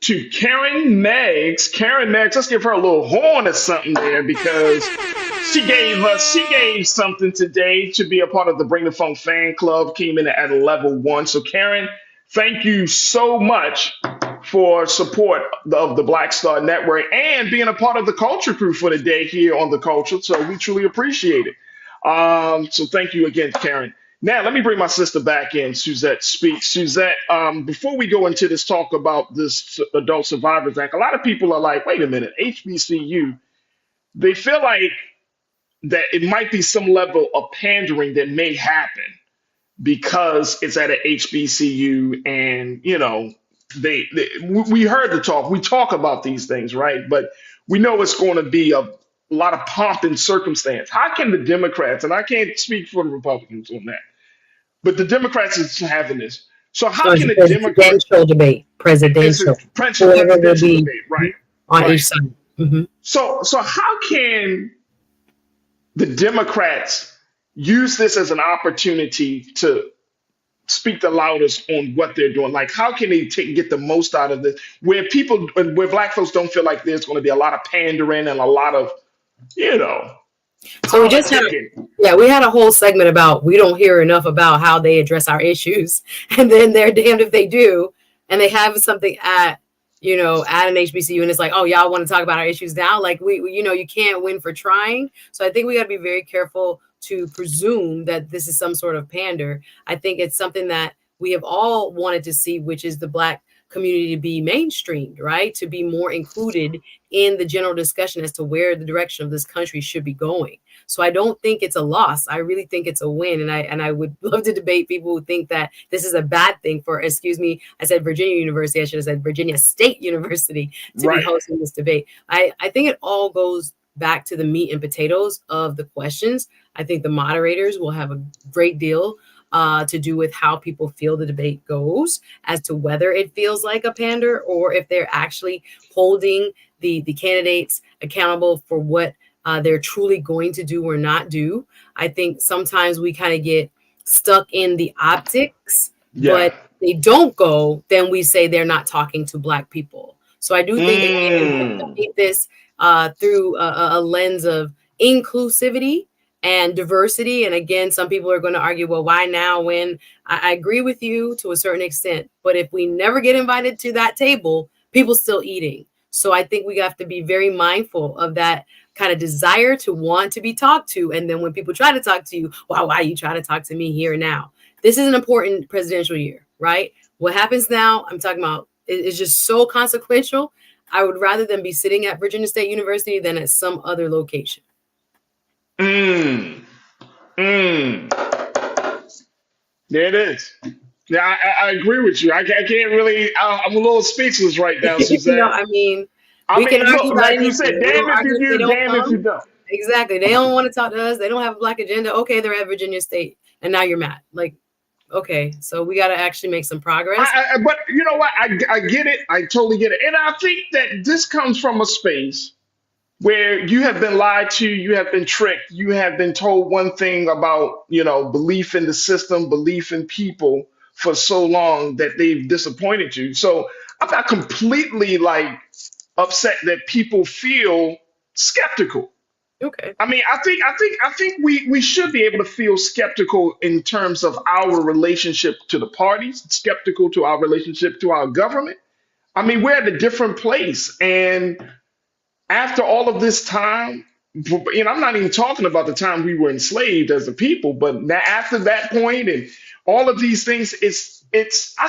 to Karen Meggs. Karen Meggs, let's give her a little horn or something there because she gave something today to be a part of the Bring the Funk fan club, came in at level 1. So Karen, thank you so much for support of the Black Star Network and being a part of the culture crew for the day here on the culture. So we truly appreciate it. So thank you again, Karen. Now, let me bring my sister back in, Suzette Speaks. Suzette, before we go into this talk about this Adult Survivors Act, a lot of people are like, wait a minute, HBCU, they feel like that it might be some level of pandering that may happen because it's at an HBCU and, you know, we heard the talk. We talk about these things, right? But we know it's going to be a lot of pomp and circumstance. How can the Democrats, and I can't speak for the Republicans on that, but the Democrats is having this. So how can the Democrats presidential whoever will be debate, right? On each side. Mm-hmm. So how can the Democrats use this as an opportunity to speak the loudest on what they're doing? Like, how can they get the most out of this? Where Black folks don't feel like there's going to be a lot of pandering and a lot of, you know. So we just we had a whole segment about we don't hear enough about how they address our issues, and then they're damned if they do, and they have something at an HBCU, and it's like, oh, y'all want to talk about our issues now? Like we you can't win for trying. So I think we got to be very careful to presume that this is some sort of pander. I think it's something that we have all wanted to see, which is the Black community to be mainstreamed, right? To be more included in the general discussion as to where the direction of this country should be going. So I don't think it's a loss. I really think it's a win. And I would love to debate people who think that this is a bad thing for, I said Virginia University, I should have said Virginia State University to be hosting this debate. I think it all goes back to the meat and potatoes of the questions. I think the moderators will have a great deal to do with how people feel the debate goes as to whether it feels like a pander or if they're actually holding the candidates accountable for what they're truly going to do or not do. I think sometimes we kind of get stuck in the optics, but they don't go, then we say they're not talking to Black people. So I do think we this through a lens of inclusivity and diversity. And again, some people are going to argue, well, why now when I agree with you to a certain extent, but if we never get invited to that table, people still eating. So I think we have to be very mindful of that kind of desire to want to be talked to. And then when people try to talk to you, why are you trying to talk to me here now? This is an important presidential year, right? What happens now, I'm talking about, is just so consequential. I would rather than be sitting at Virginia State University than at some other location. There it is. Yeah, I agree with you. I can't really. I'm a little speechless right now, Suzanne. We can argue about like you said, damn if you do, damn if you don't. Exactly. They don't want to talk to us. They don't have a Black agenda. Okay, they're at Virginia State, and now you're mad. Like, okay, so we got to actually make some progress. But you know what? I get it. I totally get it. And I think that this comes from a space where you have been lied to, you have been tricked, you have been told one thing about, belief in the system, belief in people for so long that they've disappointed you. So I'm not completely upset that people feel skeptical. Okay. I mean, I think we should be able to feel skeptical in terms of our relationship to the parties, skeptical to our relationship to our government. I mean, we're at a different place. And after all of this time, I'm not even talking about the time we were enslaved as a people, but after that point and all of these things, I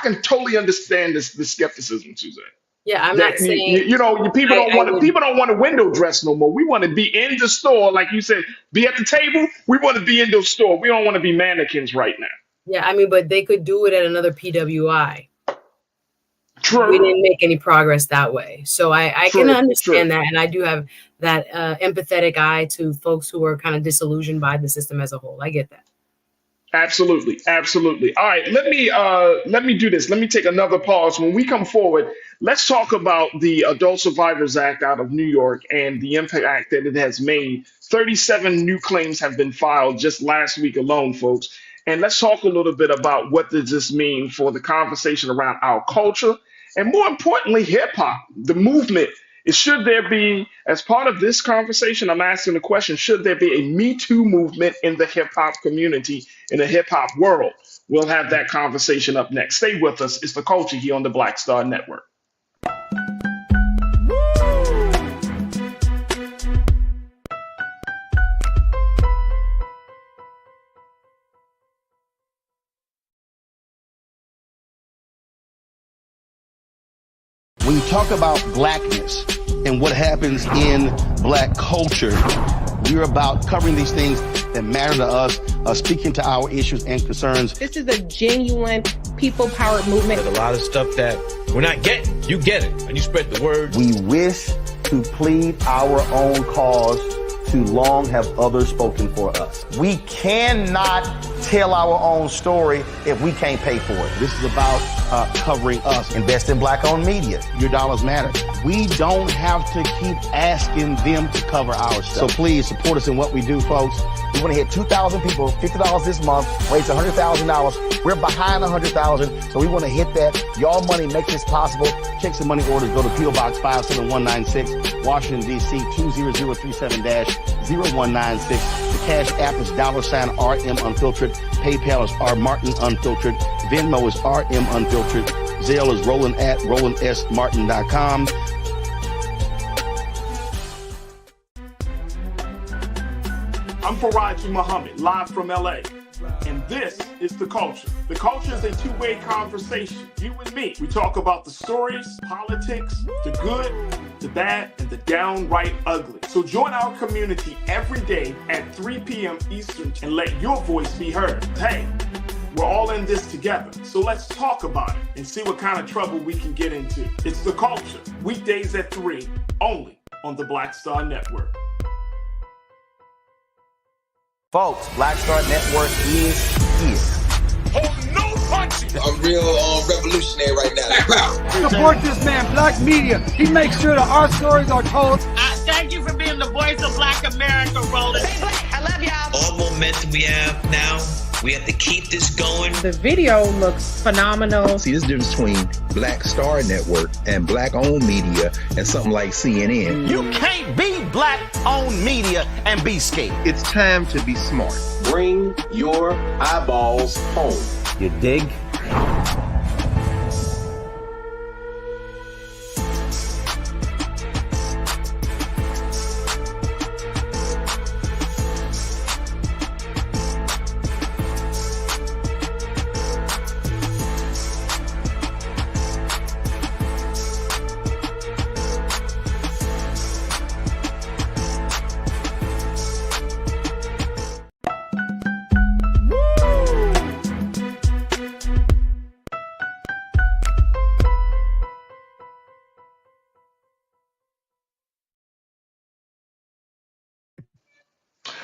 can totally understand the skepticism, Suzanne. Yeah, I'm not saying people don't want a window dress no more. We want to be in the store, like you said, be at the table. We want to be in the store. We don't want to be mannequins right now. Yeah, I mean, but they could do it at another PWI. True. We didn't make any progress that way. So I can understand that. And I do have that empathetic eye to folks who are kind of disillusioned by the system as a whole. I get that. Absolutely. Absolutely. All right. Let me do this. Let me take another pause. When we come forward, let's talk about the Adult Survivors Act out of New York and the impact that it has made. 37 new claims have been filed just last week alone, folks. And let's talk a little bit about what does this mean for the conversation around our culture and more importantly, hip hop, the movement. Should there be, as part of this conversation, I'm asking the question, should there be a Me Too movement in the hip hop community, in the hip hop world? We'll have that conversation up next. Stay with us. It's The Culture here on the Black Star Network. When you talk about blackness and what happens in black culture, we're about covering these things that matter to us, speaking to our issues and concerns. This is a genuine people-powered movement. There's a lot of stuff that we're not getting. You get it, and you spread the word. We wish to plead our own cause. Too long have others spoken for us. We cannot tell our own story if we can't pay for it. This is about covering us. Invest in black-owned media. Your dollars matter. We don't have to keep asking them to cover our stuff. So please support us in what we do, folks. We want to hit 2,000 people, $50 this month, raise $100,000. We're behind $100,000, so we want to hit that. Y'all money makes this possible. Check some money orders. Go to P.O. Box 57196, Washington, D.C. 20037-0196. The Cash App is $RM Unfiltered. PayPal is R Martin Unfiltered. Venmo is RM Unfiltered. Zelle is Roland at RolandSMartin.com. I'm Farajii Muhammad, live from LA. And this is The Culture. The Culture is a two-way conversation. You and me. We talk about the stories, politics, the good, the bad, and the downright ugly. So join our community every day at 3 p.m. Eastern and let your voice be heard. Hey, we're all in this together. So let's talk about it and see what kind of trouble we can get into. It's The Culture. Weekdays at 3, only on the Black Star Network. Folks, Black Star Network is here. Oh, no punching! I'm real revolutionary right now. Support this man, Black Media. He makes sure that our stories are told. Thank you for being the voice of Black America, Roland. Stay black. I love y'all. All momentum we have now, we have to keep this going. The video looks phenomenal. See, this difference between Black Star Network and black-owned media and something like CNN. You can't be black-owned media and be scared. It's time to be smart. Bring your eyeballs home. You dig?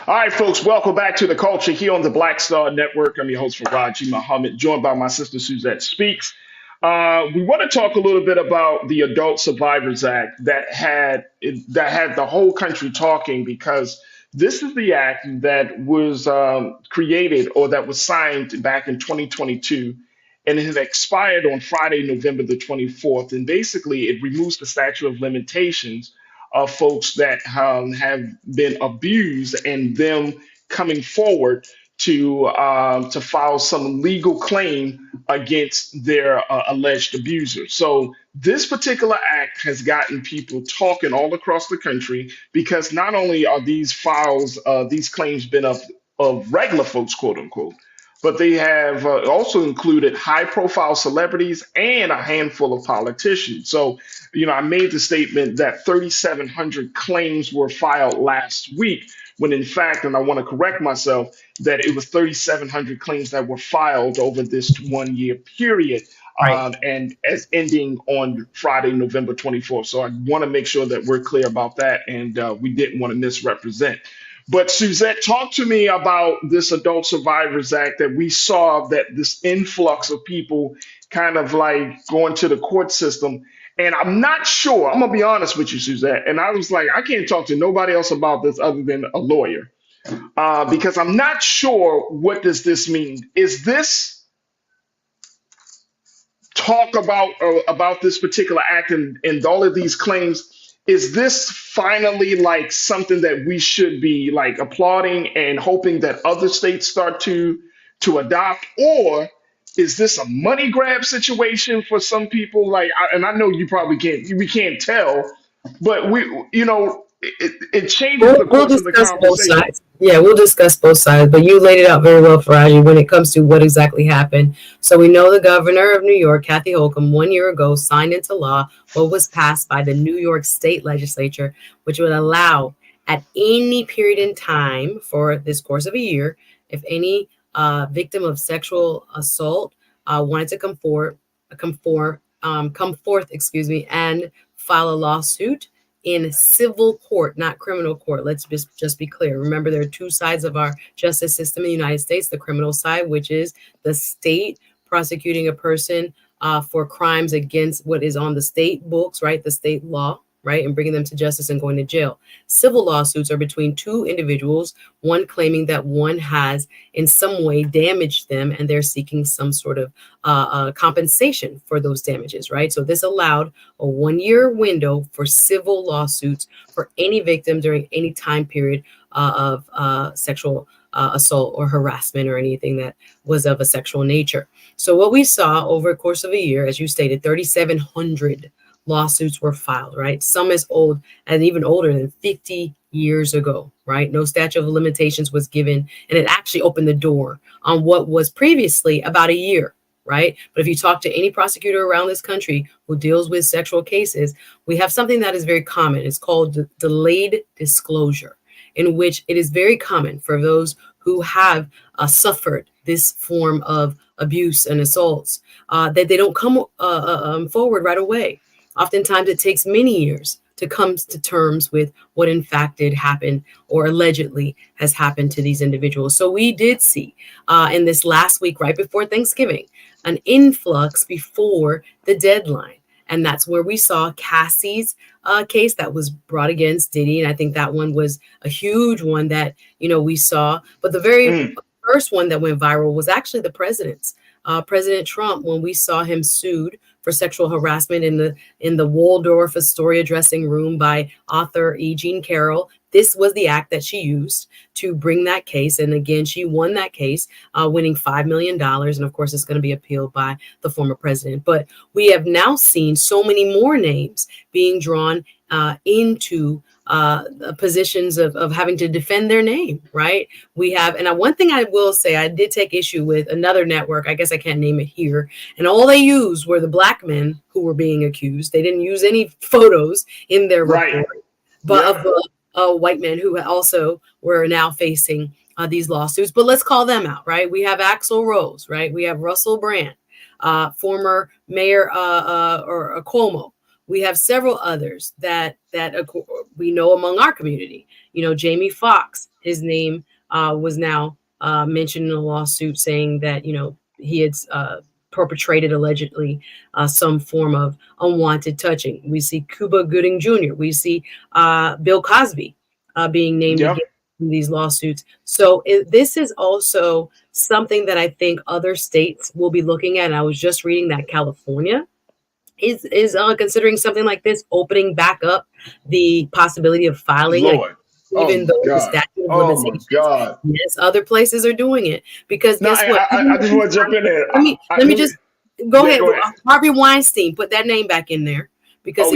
All right, folks, welcome back to The Culture here on the Black Star Network. I'm your host, Farajii Muhammad, joined by my sister, Suzette Speaks. We want to talk a little bit about the Adult Survivors Act that had the whole country talking, because this is the act that was created, or that was signed back in 2022, and it has expired on Friday, November the 24th. And basically, it removes the statute of limitations of folks that have been abused, and them coming forward to file some legal claim against their alleged abuser. So this particular act has gotten people talking all across the country, because not only are these claims been of regular folks, quote unquote, but they have also included high-profile celebrities and a handful of politicians. So, I made the statement that 3,700 claims were filed last week, when in fact, and I want to correct myself, that it was 3,700 claims that were filed over this 1-year period, Right. and as ending on Friday, November 24th. So I want to make sure that we're clear about that, and we didn't want to misrepresent. But Suzette, talk to me about this Adult Survivors Act that we saw, that this influx of people kind of like going to the court system. And I'm not sure, I'm going to be honest with you, Suzette. And I was like, I can't talk to nobody else about this other than a lawyer, because I'm not sure, what does this mean? Is this talk about this particular act and all of these claims, is this finally like something that we should be like applauding and hoping that other states start to adopt, or is this a money grab situation for some people? Like, and I know you probably we can't tell, but it changes the We'll course of the discuss both conversation. sides. Yeah, we'll discuss both sides. But you laid it out very well, Farajii, when it comes to what exactly happened. So we know the governor of New York, Kathy Hochul, 1 year ago signed into law what was passed by the New York State Legislature, which would allow at any period in time for this course of a year, if any victim of sexual assault wanted to come forth, and file a lawsuit in civil court, not criminal court. Let's just be clear. Remember, there are two sides of our justice system in the United States. The criminal side, which is the state prosecuting a person for crimes against what is on the state books, right? The state law, right? And bringing them to justice and going to jail. Civil lawsuits are between two individuals, one claiming that one has in some way damaged them and they're seeking some sort of compensation for those damages, right? So this allowed a 1 year window for civil lawsuits for any victim during any time period of sexual assault or harassment or anything that was of a sexual nature. So what we saw over the course of a year, as you stated, 3,700 lawsuits were filed, right? Some as old and even older than 50 years ago, right? No statute of limitations was given, and it actually opened the door on what was previously about a year, right? But if you talk to any prosecutor around this country who deals with sexual cases, we have something that is very common. It's called delayed disclosure, in which it is very common for those who have suffered this form of abuse and assaults that they don't come forward right away. Oftentimes it takes many years to come to terms with what in fact did happen or allegedly has happened to these individuals. So we did see in this last week, right before Thanksgiving, an influx before the deadline. And that's where we saw Cassie's case that was brought against Diddy. And I think that one was a huge one that, we saw. But the very first one that went viral was actually the president's. President Trump, when we saw him sued for sexual harassment in the Waldorf Astoria dressing room by author E. Jean Carroll. This was the act that she used to bring that case. And again, she won that case, winning $5 million. And of course, it's going to be appealed by the former president. But we have now seen so many more names being drawn into positions of having to defend their name, right? We have, and one thing I will say, I did take issue with another network. I guess I can't name it here. And all they used were the black men who were being accused. They didn't use any photos in their report, but of white men who also were now facing these lawsuits. But let's call them out, right? We have Axl Rose, right? We have Russell Brand, former mayor or Cuomo. We have several others that we know among our community. Jamie Foxx, his name was now mentioned in a lawsuit saying that, he had perpetrated allegedly some form of unwanted touching. We see Cuba Gooding Jr. We see Bill Cosby being named again in these lawsuits. So this is also something that I think other states will be looking at. And I was just reading that California is considering something like this, opening back up the possibility of filing, even though the statute of limitations. Yes, other places are doing it because guess what? I just want to jump in there. Let me just go ahead. Harvey Weinstein, put that name back in there because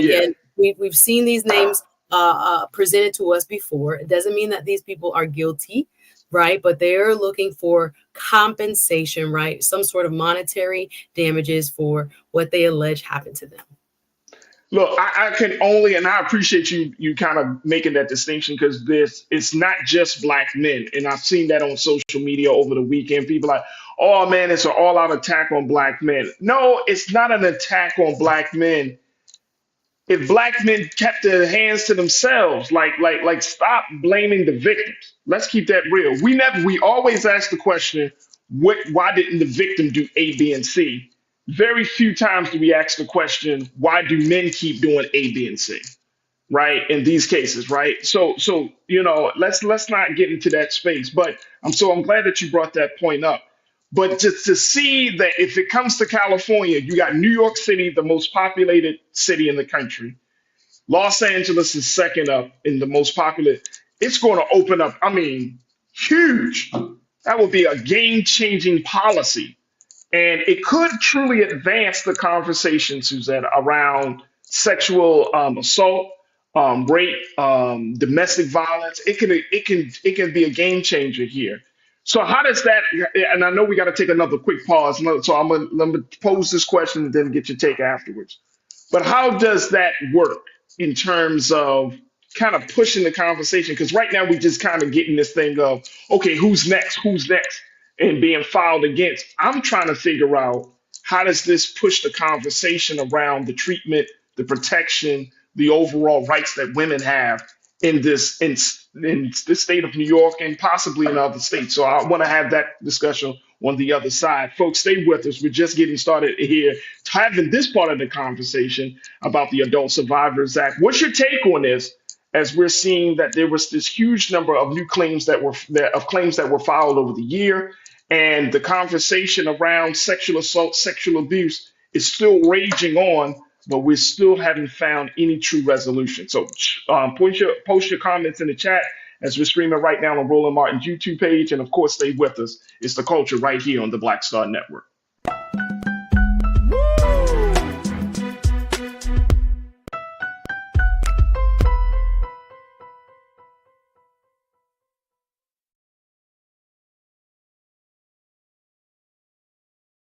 we've seen these names presented to us before. It doesn't mean that these people are guilty, right? But they're looking for compensation, right? Some sort of monetary damages for what they allege happened to them. Look, I can only, and I appreciate you kind of making that distinction, because it's not just black men. And I've seen that on social media over the weekend. People are like, oh man, it's an all-out attack on black men. No, it's not an attack on black men. If black men kept their hands to themselves, like stop blaming the victims. Let's keep that real. We always ask the question, why didn't the victim do A, B, and C? Very few times do we ask the question, why do men keep doing A, B, and C? Right? In these cases, right? So let's not get into that space. But I'm glad that you brought that point up. But just to see that if it comes to California, you got New York City, the most populated city in the country. Los Angeles is second up in the most popular. It's going to open up, I mean, huge. That will be a game-changing policy. And it could truly advance the conversation, Suzette, around sexual assault, rape, domestic violence. It can be a game changer here. So how does that? And I know we got to take another quick pause. So let me pose this question and then get your take afterwards. But how does that work in terms of kind of pushing the conversation? Because right now we just kind of getting this thing of, okay, who's next? Who's next? And being filed against. I'm trying to figure out how does this push the conversation around the treatment, the protection, the overall rights that women have in the state of New York and possibly in other states. So I want to have that discussion on the other side. Folks, stay with us. We're just getting started here, having this part of the conversation about the Adult Survivors Act. What's your take on this? As we're seeing that there was this huge number of new claims that were filed over the year, and the conversation around sexual assault, sexual abuse is still raging on, but we still haven't found any true resolution. So post your comments in the chat as we're streaming right now on Roland Martin's YouTube page, and of course, stay with us. It's The Culture right here on the Black Star Network.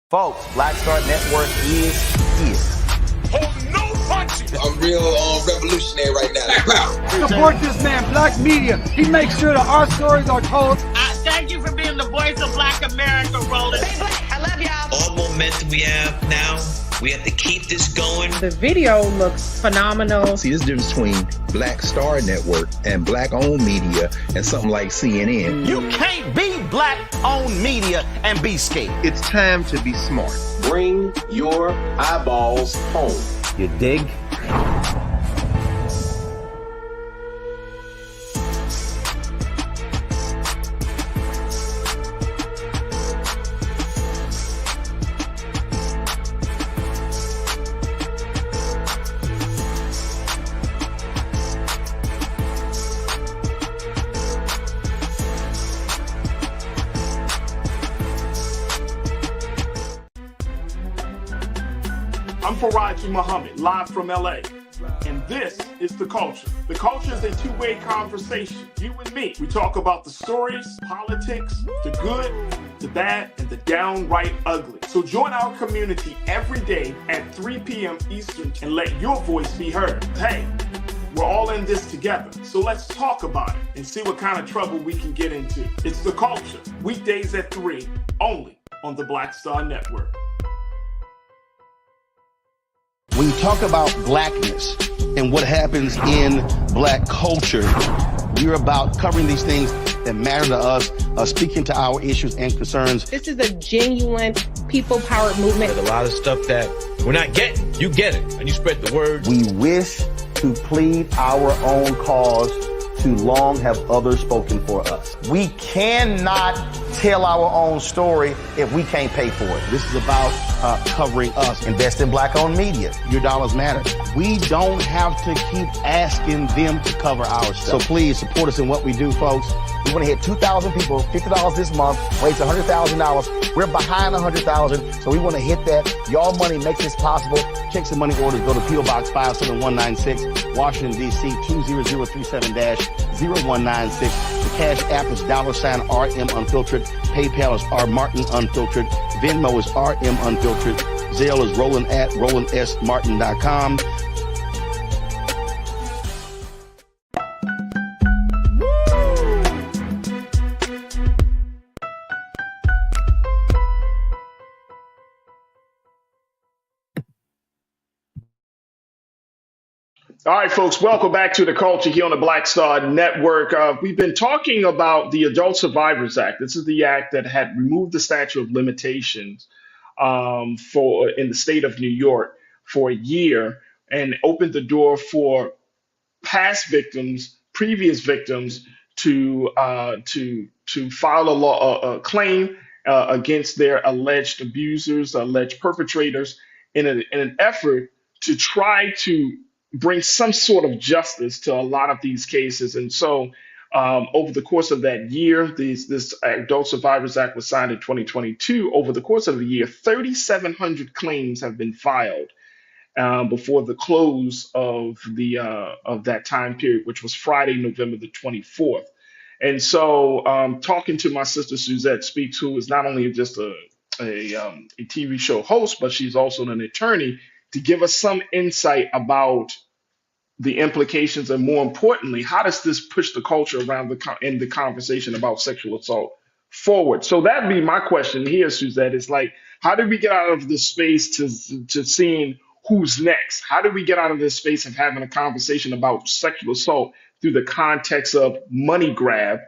Folks, Black Star Network is here. Oh, no punches! I'm real revolutionary right now. Support this man, Black Media. He makes sure that our stories are told. Thank you for being the voice of Black America, Roland. Stay black. I love y'all. All momentum we have now, we have to keep this going. The video looks phenomenal. See, this difference between Black Star Network and black-owned media and something like CNN. You can't be black-owned media and be scared. It's time to be smart. Bring your eyeballs home. You dig? I'm Farajii Muhammad, live from LA. And this is The Culture. The Culture is a two-way conversation. You and me. We talk about the stories, politics, the good, the bad, and the downright ugly. So join our community every day at 3 p.m. Eastern and let your voice be heard. Hey, we're all in this together. So let's talk about it and see what kind of trouble we can get into. It's The Culture. Weekdays at 3, only on the Black Star Network. When you talk about blackness and what happens in black culture, we're about covering these things that matter to us, speaking to our issues and concerns. This is a genuine people-powered movement. There's a lot of stuff that we're not getting. You get it, and you spread the word. We wish to plead our own cause. Too long have others spoken for us. We cannot tell our own story if we can't pay for it. This is about covering us. Invest in black-owned media. Your dollars matter. We don't have to keep asking them to cover our stuff. So please support us in what we do, folks. We want to hit 2,000 people, $50 this month, raise $100,000. We're behind 100,000, so we want to hit that. Y'all money makes this possible. Check some money orders. Go to P.O. Box 57196, Washington, D.C. 20037-0196. The Cash App is $RM Unfiltered. PayPal is R Martin Unfiltered. Venmo is RM Unfiltered. Zelle is Roland at RolandSMartin.com. All right, folks, welcome back to The Culture here on the Black Star Network. We've been talking about the Adult Survivors Act. This is the act that had removed the statute of limitations in the state of New York for a year and opened the door for past victims, previous victims to file a claim against their alleged abusers, alleged perpetrators, in an effort to try to bring some sort of justice to a lot of these cases. And so, over the course of that year, this Adult Survivors Act was signed in 2022. Over the course of the year, 3,700 claims have been filed before the close of that time period, which was Friday, November the 24th. And so, talking to my sister Suzette Speaks, who is not only just a TV show host, but she's also an attorney, to give us some insight about the implications, and more importantly, how does this push the culture around in the conversation about sexual assault forward? So that'd be my question here, Suzette. Is like, how do we get out of this space to seeing who's next? How do we get out of this space of having a conversation about sexual assault through the context of money grab,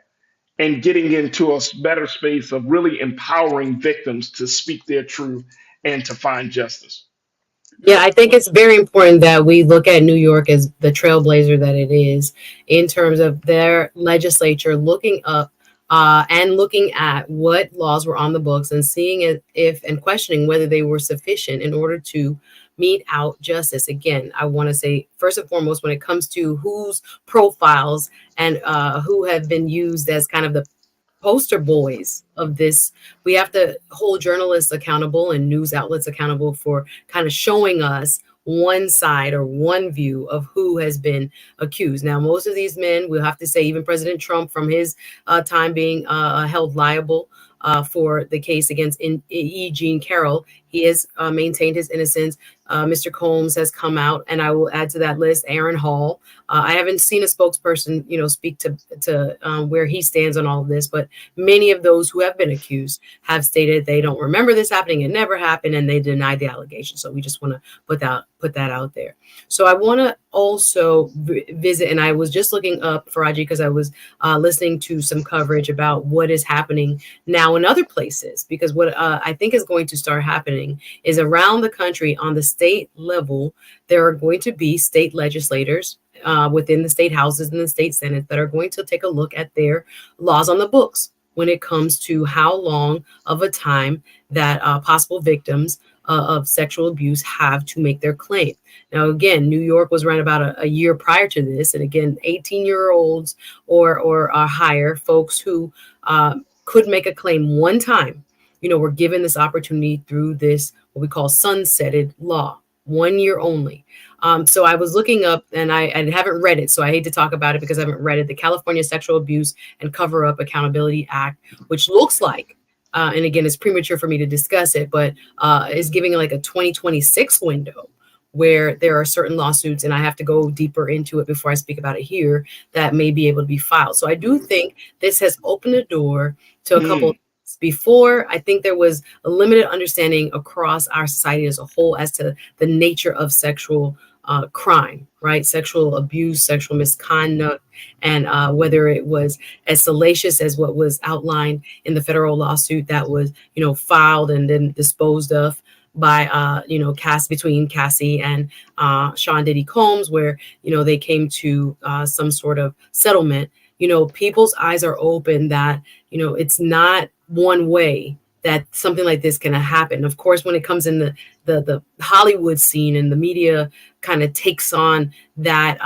and getting into a better space of really empowering victims to speak their truth and to find justice? Yeah, I think it's very important that we look at New York as the trailblazer that it is in terms of their legislature looking up and looking at what laws were on the books and seeing if and questioning whether they were sufficient in order to mete out justice. Again, I want to say, first and foremost, when it comes to whose profiles and who have been used as kind of the poster boys of this, we have to hold journalists accountable and news outlets accountable for kind of showing us one side or one view of who has been accused. Now, most of these men, we'll have to say, even President Trump, from his time being held liable for the case against E. Jean Carroll, he has maintained his innocence. Mr. Combs has come out, and I will add to that list Aaron Hall. I haven't seen a spokesperson, speak to where he stands on all of this, but many of those who have been accused have stated they don't remember this happening, it never happened, and they denied the allegation. So we just want to put that out there. So I want to also visit, and I was just looking up Farajii because I was listening to some coverage about what is happening now in other places, because what I think is going to start happening is around the country on the state level, there are going to be state legislators within the state houses and the state senate that are going to take a look at their laws on the books when it comes to how long of a time that possible victims of sexual abuse have to make their claim. Now, again, New York was around about a year prior to this. And again, 18-year-olds or higher, folks who could make a claim one time, were given this opportunity through this, what we call sunsetted law, 1 year only. So I was looking up, and I haven't read it, so I hate to talk about it because I haven't read it, the California Sexual Abuse and Cover-Up Accountability Act, which looks like, and again, it's premature for me to discuss it, but is giving like a 2026 window where there are certain lawsuits, and I have to go deeper into it before I speak about it here, that may be able to be filed. So I do think this has opened the door to a couple. Before, I think there was a limited understanding across our society as a whole as to the nature of sexual crime, right? Sexual abuse, sexual misconduct, and whether it was as salacious as what was outlined in the federal lawsuit that was, filed and then disposed of by, between Cassie and Sean Diddy Combs, where, they came to some sort of settlement. People's eyes are open that, it's not one way that something like this can happen. Of course, when it comes in the Hollywood scene and the media kind of takes on that,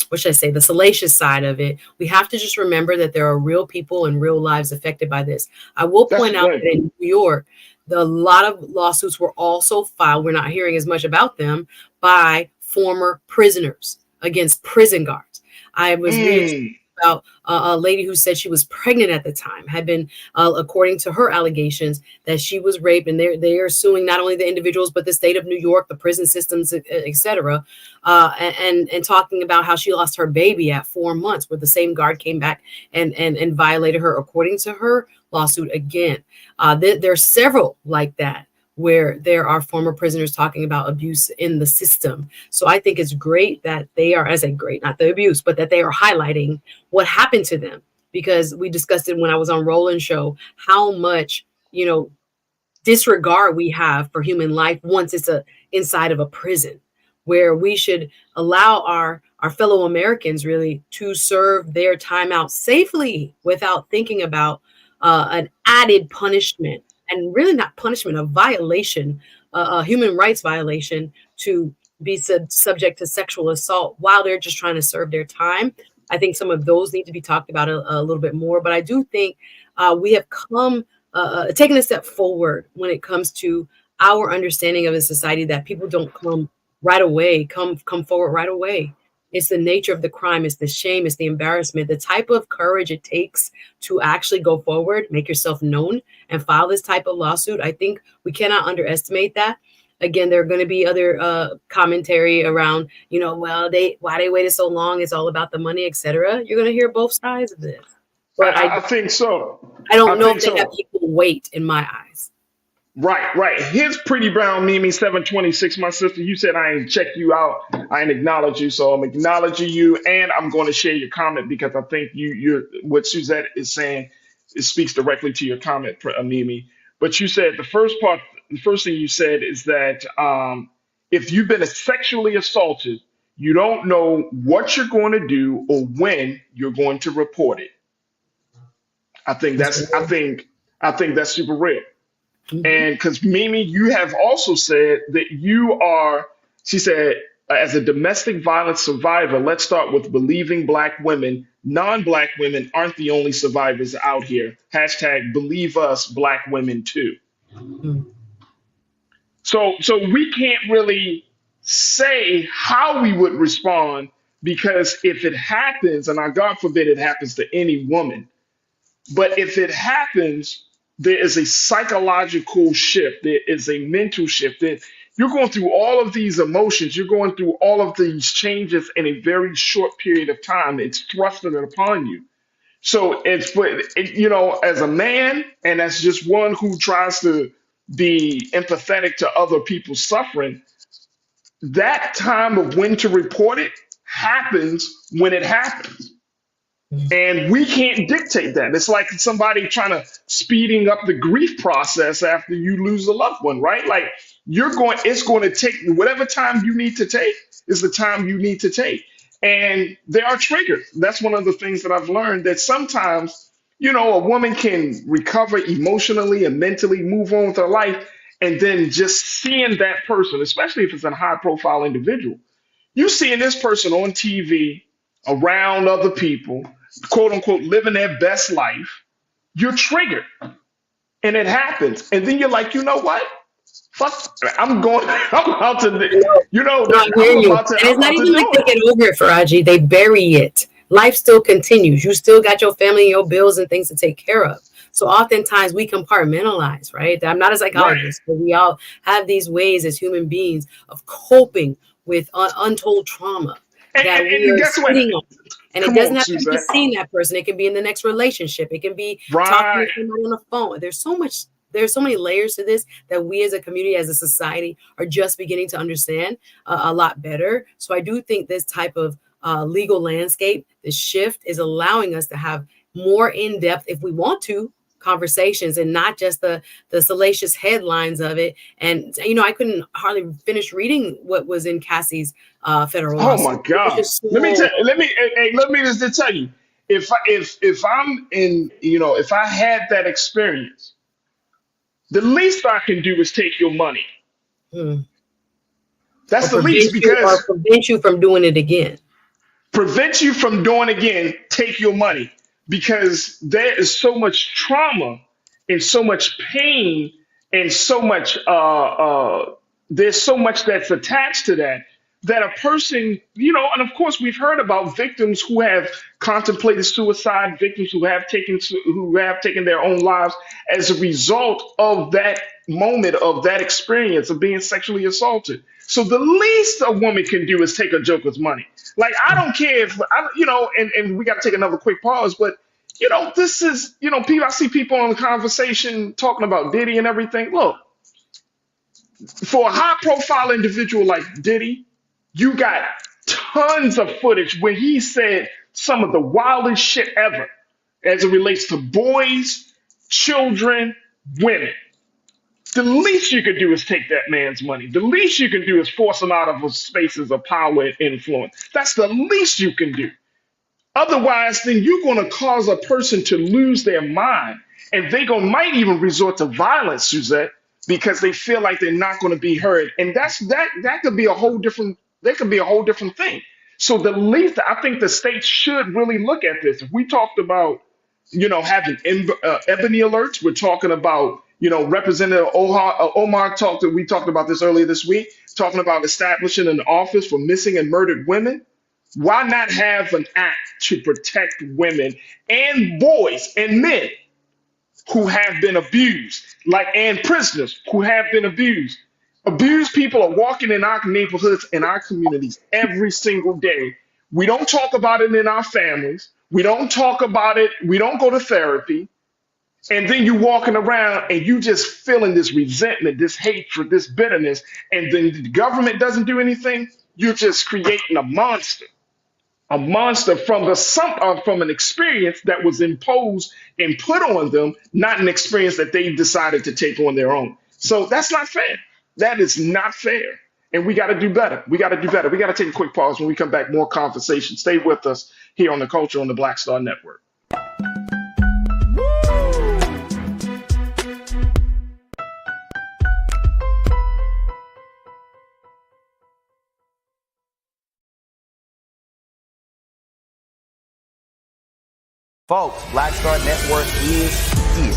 what should I say, the salacious side of it, we have to just remember that there are real people and real lives affected by this. I will point out that in New York, a lot of lawsuits were also filed, we're not hearing as much about them, by former prisoners against prison guards. I was reading about a lady who said she was pregnant at the time, had been, according to her allegations, that she was raped, and they are suing not only the individuals, but the state of New York, the prison systems, et cetera, and talking about how she lost her baby at 4 months, where the same guard came back and violated her, according to her lawsuit again. There are several like that, where there are former prisoners talking about abuse in the system. So I think it's great that they are, as a great, not the abuse, but that they are highlighting what happened to them, because we discussed it when I was on Roland's show, how much, disregard we have for human life once it's inside of a prison, where we should allow our fellow Americans really to serve their time out safely without thinking about an added punishment, and really not punishment, a violation, a human rights violation, to be subject to sexual assault while they're just trying to serve their time. I think some of those need to be talked about a little bit more. But I do think we have taken a step forward when it comes to our understanding of a society, that people don't come forward right away. It's the nature of the crime, it's the shame, it's the embarrassment, the type of courage it takes to actually go forward, make yourself known, and file this type of lawsuit. I think we cannot underestimate that. Again, there are going to be other commentary around, why they waited so long, it's all about the money, etc. You're going to hear both sides of this. But I think so. I don't know if they have equal weight in my eyes. Right. Here's Pretty Brown Mimi 726. My sister, you said I ain't check you out. I ain't acknowledge you. So I'm acknowledging you, and I'm going to share your comment because I think you're what Suzette is saying, it speaks directly to your comment, Mimi. But you said the first thing you said is that if you've been sexually assaulted, you don't know what you're going to do or when you're going to report it. I think that's super real. And because Mimi, you have also said that she said, as a domestic violence survivor, let's start with believing Black women. Non-Black women aren't the only survivors out here. # believe us, Black women too. So we can't really say how we would respond, because if it happens, and God forbid it happens to any woman, but if it happens, there is a psychological shift. There is a mental shift. You're going through all of these emotions. You're going through all of these changes in a very short period of time. It's thrusted upon you. So as a man, and as just one who tries to be empathetic to other people's suffering, that time of when to report it happens when it happens. And we can't dictate that. It's like somebody trying to speeding up the grief process after you lose a loved one, right? Like it's going to take whatever time you need to take is the time you need to take. And there are triggers. That's one of the things that I've learned, that sometimes, a woman can recover emotionally and mentally, move on with her life, and then just seeing that person, especially if it's a high profile individual, you seeing this person on TV around other people, quote unquote, living their best life, you're triggered. And it happens. And then you're like, you know what? Fuck, I'm about to, it's not even like they get over it, Farajii. They bury it. Life still continues. You still got your family and your bills and things to take care of. So oftentimes we compartmentalize, right? I'm not a psychologist, but we all have these ways as human beings of coping with untold trauma that we are sitting on. And it doesn't have to be seeing that person. It can be in the next relationship. It can be talking to somebody on the phone. There's so many layers to this that we as a community, as a society, are just beginning to understand a lot better. So I do think this type of legal landscape, this shift, is allowing us to have more in-depth, if we want to, conversations, and not just the salacious headlines of it. And I couldn't hardly finish reading what was in Cassie's federal lawsuit. Oh my God! Let me just tell you, if I'm in, if I had that experience, the least I can do is take your money. That's the least, because prevent you from doing it again. Prevent you from doing it again. Take your money. Because there is so much trauma and so much pain and so much, there's so much that's attached to that a person, and of course we've heard about victims who have contemplated suicide, victims who have taken their own lives as a result of that moment, of that experience of being sexually assaulted. So the least a woman can do is take a joker's money. Like, I don't care if, and we got to take another quick pause, but, this is, people, I see people on the conversation talking about Diddy and everything. Look, for a high profile individual like Diddy, you got tons of footage where he said some of the wildest shit ever as it relates to boys, children, women. The least you can do is take that man's money. The least you can do is force him out of spaces of power and influence. That's the least you can do. Otherwise, then you're going to cause a person to lose their mind, and they going might even resort to violence, Suzette, because they feel like they're not going to be heard. And that could be a whole different that could be a whole different thing. So the least I think the state should really look at this. If we talked about, having ebony alerts, we're talking about, Representative Omar we talked about this earlier this week, talking about establishing an office for missing and murdered women. Why not have an act to protect women and boys and men who have been abused, and prisoners who have been abused? Abused people are walking in our neighborhoods, in our communities every single day. We don't talk about it in our families. We don't talk about it. We don't go to therapy. And then you walking around and you just feeling this resentment, this hatred, this bitterness, and then the government doesn't do anything. You're just creating a monster from from an experience that was imposed and put on them, not an experience that they decided to take on their own. So that's not fair. That is not fair. And we got to do better. We got to do better. We got to take a quick pause. When we come back, more conversation. Stay with us here on the Culture on the Black Star Network. Folks, Black Star Network is here.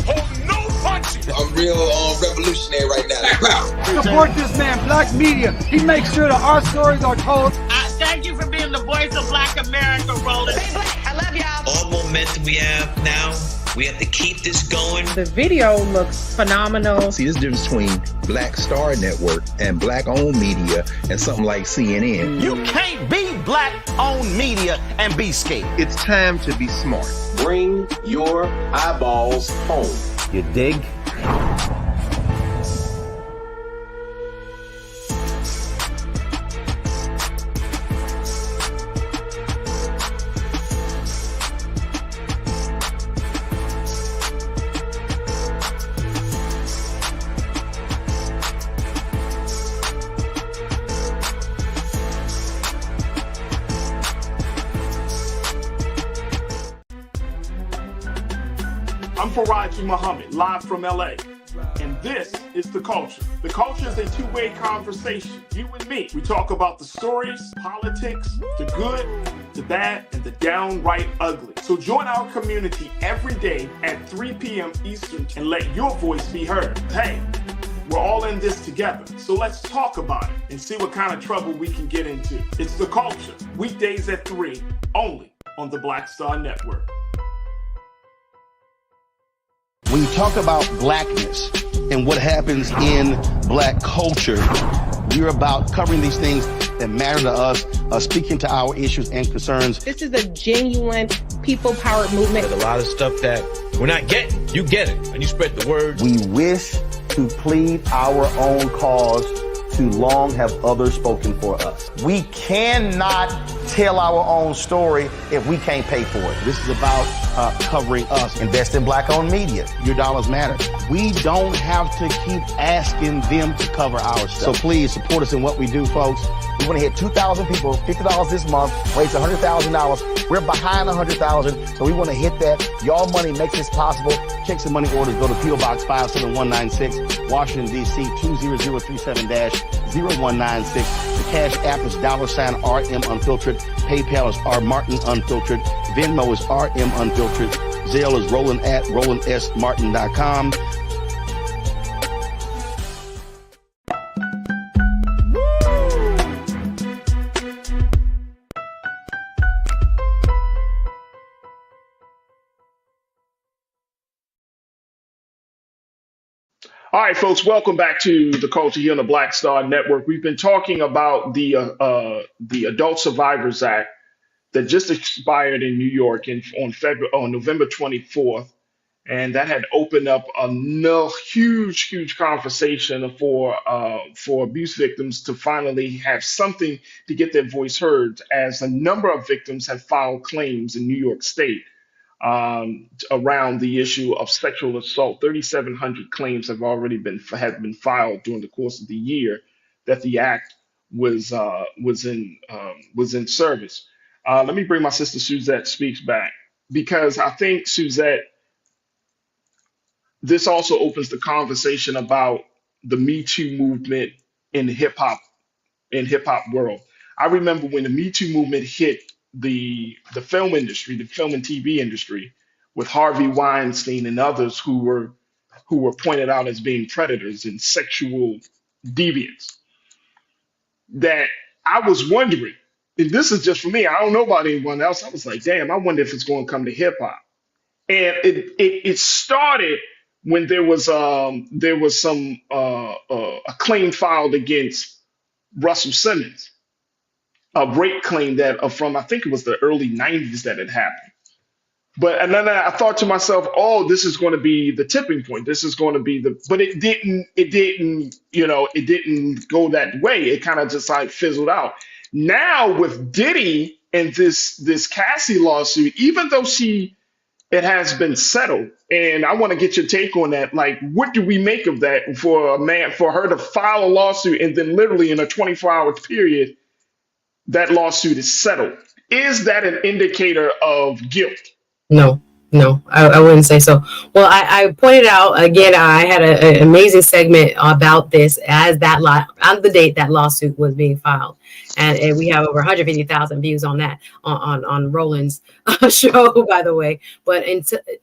Oh, no punches. I'm real revolutionary right now. Support this man, Black Media. He makes sure that our stories are told. Thank you for being the voice of Black America, Roland. Stay black. I love y'all. All momentum we have now, we have to keep this going. The video looks phenomenal. See, there's a difference between Black Star Network and Black-owned media and something like CNN. You can't be Black-owned media and be scared. It's time to be smart. Bring your eyeballs home. You dig? I'm Farajii Muhammad, live from LA. And this is The Culture. The Culture is a two-way conversation. You and me. We talk about the stories, politics, the good, the bad, and the downright ugly. So join our community every day at 3 p.m. Eastern and let your voice be heard. Hey, we're all in this together. So let's talk about it and see what kind of trouble we can get into. It's The Culture, weekdays at 3, only on the Black Star Network. When you talk about blackness and what happens in Black culture, we're about covering these things that matter to us, speaking to our issues and concerns. This is a genuine people-powered movement. There's a lot of stuff that we're not getting. You get it, and you spread the word. We wish to plead our own cause. Too long have others spoken for us. We cannot tell our own story if we can't pay for it. This is about covering us. Invest in Black-owned media. Your dollars matter. We don't have to keep asking them to cover our stuff. So please support us in what we do, folks. We want to hit 2,000 people, $50 this month, raise $100,000. We're behind 100,000, so we want to hit that. Y'all money makes this possible. Checks and money orders go to P.O. Box 57196, Washington, D.C. 20037-0196. The Cash App is $RM Unfiltered. PayPal is R Martin Unfiltered. Venmo is RM Unfiltered. Zelle is Roland at RolandSMartin.com. All right, folks, welcome back to the Culture here on the Black Star Network. We've been talking about the Adult Survivors Act that just expired in New York on November 24th, and that had opened up a huge conversation for abuse victims to finally have something to get their voice heard, as a number of victims have filed claims in New York State around the issue of sexual assault. 3,700 claims have been filed during the course of the year that the act was in service. Let me bring my sister Suzette Speaks back because I think Suzette, this also opens the conversation about the Me Too movement in hip hop world. I remember when the Me Too movement hit the film industry, the film and TV industry, with Harvey Weinstein and others who were pointed out as being predators and sexual deviants. That I was wondering, and this is just for me, I don't know about anyone else. I was like, damn, I wonder if it's going to come to hip hop. And it started when there was some a claim filed against Russell Simmons, a rape claim that from I think it was the early '90s that it happened. But and then I thought to myself, oh, this is going to be the tipping point. This is going to be the, but it didn't. It didn't. It didn't go that way. It kind of just like fizzled out. Now with Diddy and this Cassie lawsuit, even though it has been settled, and I want to get your take on that. Like, what do we make of that for her to file a lawsuit and then literally in a 24-hour period, that lawsuit is settled? Is that an indicator of guilt? No, I wouldn't say so. Well, I pointed out again, I had an amazing segment about this as on the date that lawsuit was being filed. And we have over 150,000 views on that on Roland's show, by the way. But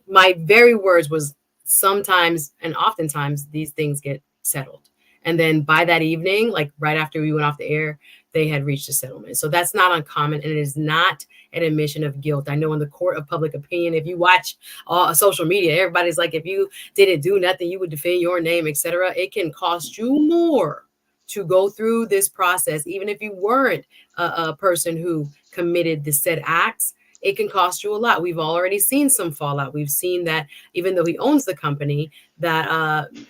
my very words was sometimes and oftentimes these things get settled. And then by that evening, like right after we went off the air, they had reached a settlement. So that's not uncommon, and it is not an admission of guilt. I know in the court of public opinion, if you watch social media, everybody's like, if you didn't do nothing, you would defend your name, etc. It can cost you more to go through this process, even if you weren't a person who committed the said acts. It can cost you a lot. We've already seen some fallout. We've seen that even though he owns the company, that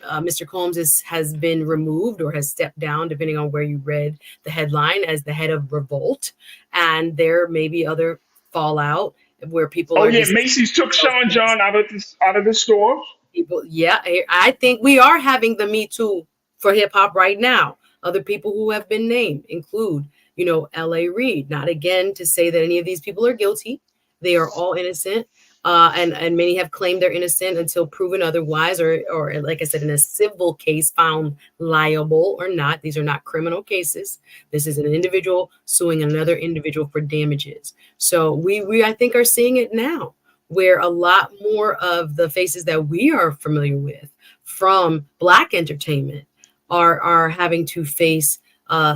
Mr. Combs has been removed or has stepped down, depending on where you read the headline, as the head of Revolt. And there may be other fallout where people. Oh yeah, Macy's took Sean John out of the store. Yeah, I think we are having the Me Too for hip hop right now. Other people who have been named include, L.A. Reid. Not again to say that any of these people are guilty. They are all innocent. And many have claimed they're innocent until proven otherwise, or like I said, in a civil case found liable or not. These are not criminal cases. This is an individual suing another individual for damages. So we I think are seeing it now, where a lot more of the faces that we are familiar with from Black entertainment are having to face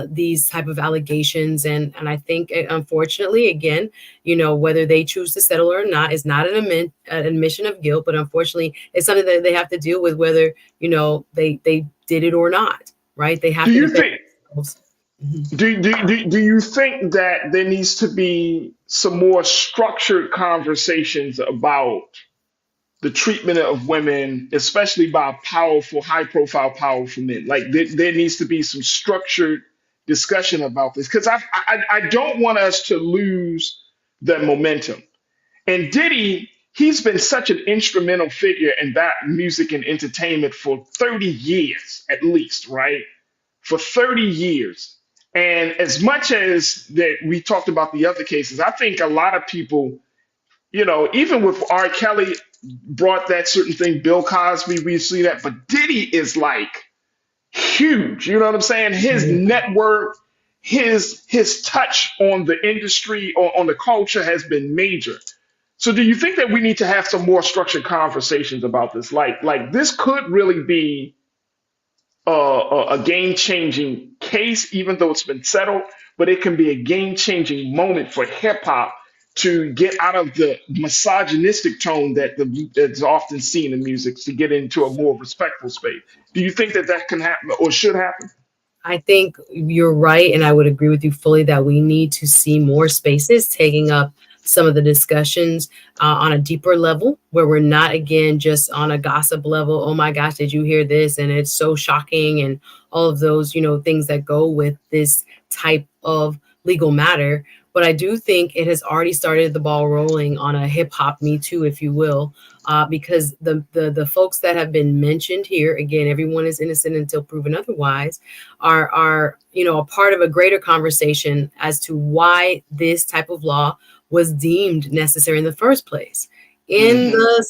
these type of allegations. And I think, unfortunately, again, whether they choose to settle or not is not an admission of guilt, but unfortunately, it's something that they have to deal with, whether, they did it or not, right? They have to. Do you think that there needs to be some more structured conversations about the treatment of women, especially by high-profile, powerful men? Like there needs to be some structured discussion about this, because I don't want us to lose the momentum. And Diddy, he's been such an instrumental figure in that music and entertainment for 30 years at least, right? For 30 years. And as much as that we talked about the other cases, I think a lot of people, even with R. Kelly brought that certain thing, Bill Cosby, we see that, but Diddy is like huge. You know what I'm saying? His network, his touch on the industry, on the culture has been major. So do you think that we need to have some more structured conversations about this? Like this could really be a game-changing case, even though it's been settled, but it can be a game-changing moment for hip hop to get out of the misogynistic tone that's often seen in music, to get into a more respectful space. Do you think that can happen or should happen? I think you're right, and I would agree with you fully that we need to see more spaces taking up some of the discussions on a deeper level, where we're not, again, just on a gossip level. Oh my gosh, did you hear this? And it's so shocking, and all of those, things that go with this type of legal matter, but I do think it has already started the ball rolling on a hip hop Me Too, if you will, because the folks that have been mentioned here, again, everyone is innocent until proven otherwise, are a part of a greater conversation as to why this type of law was deemed necessary in the first place. In the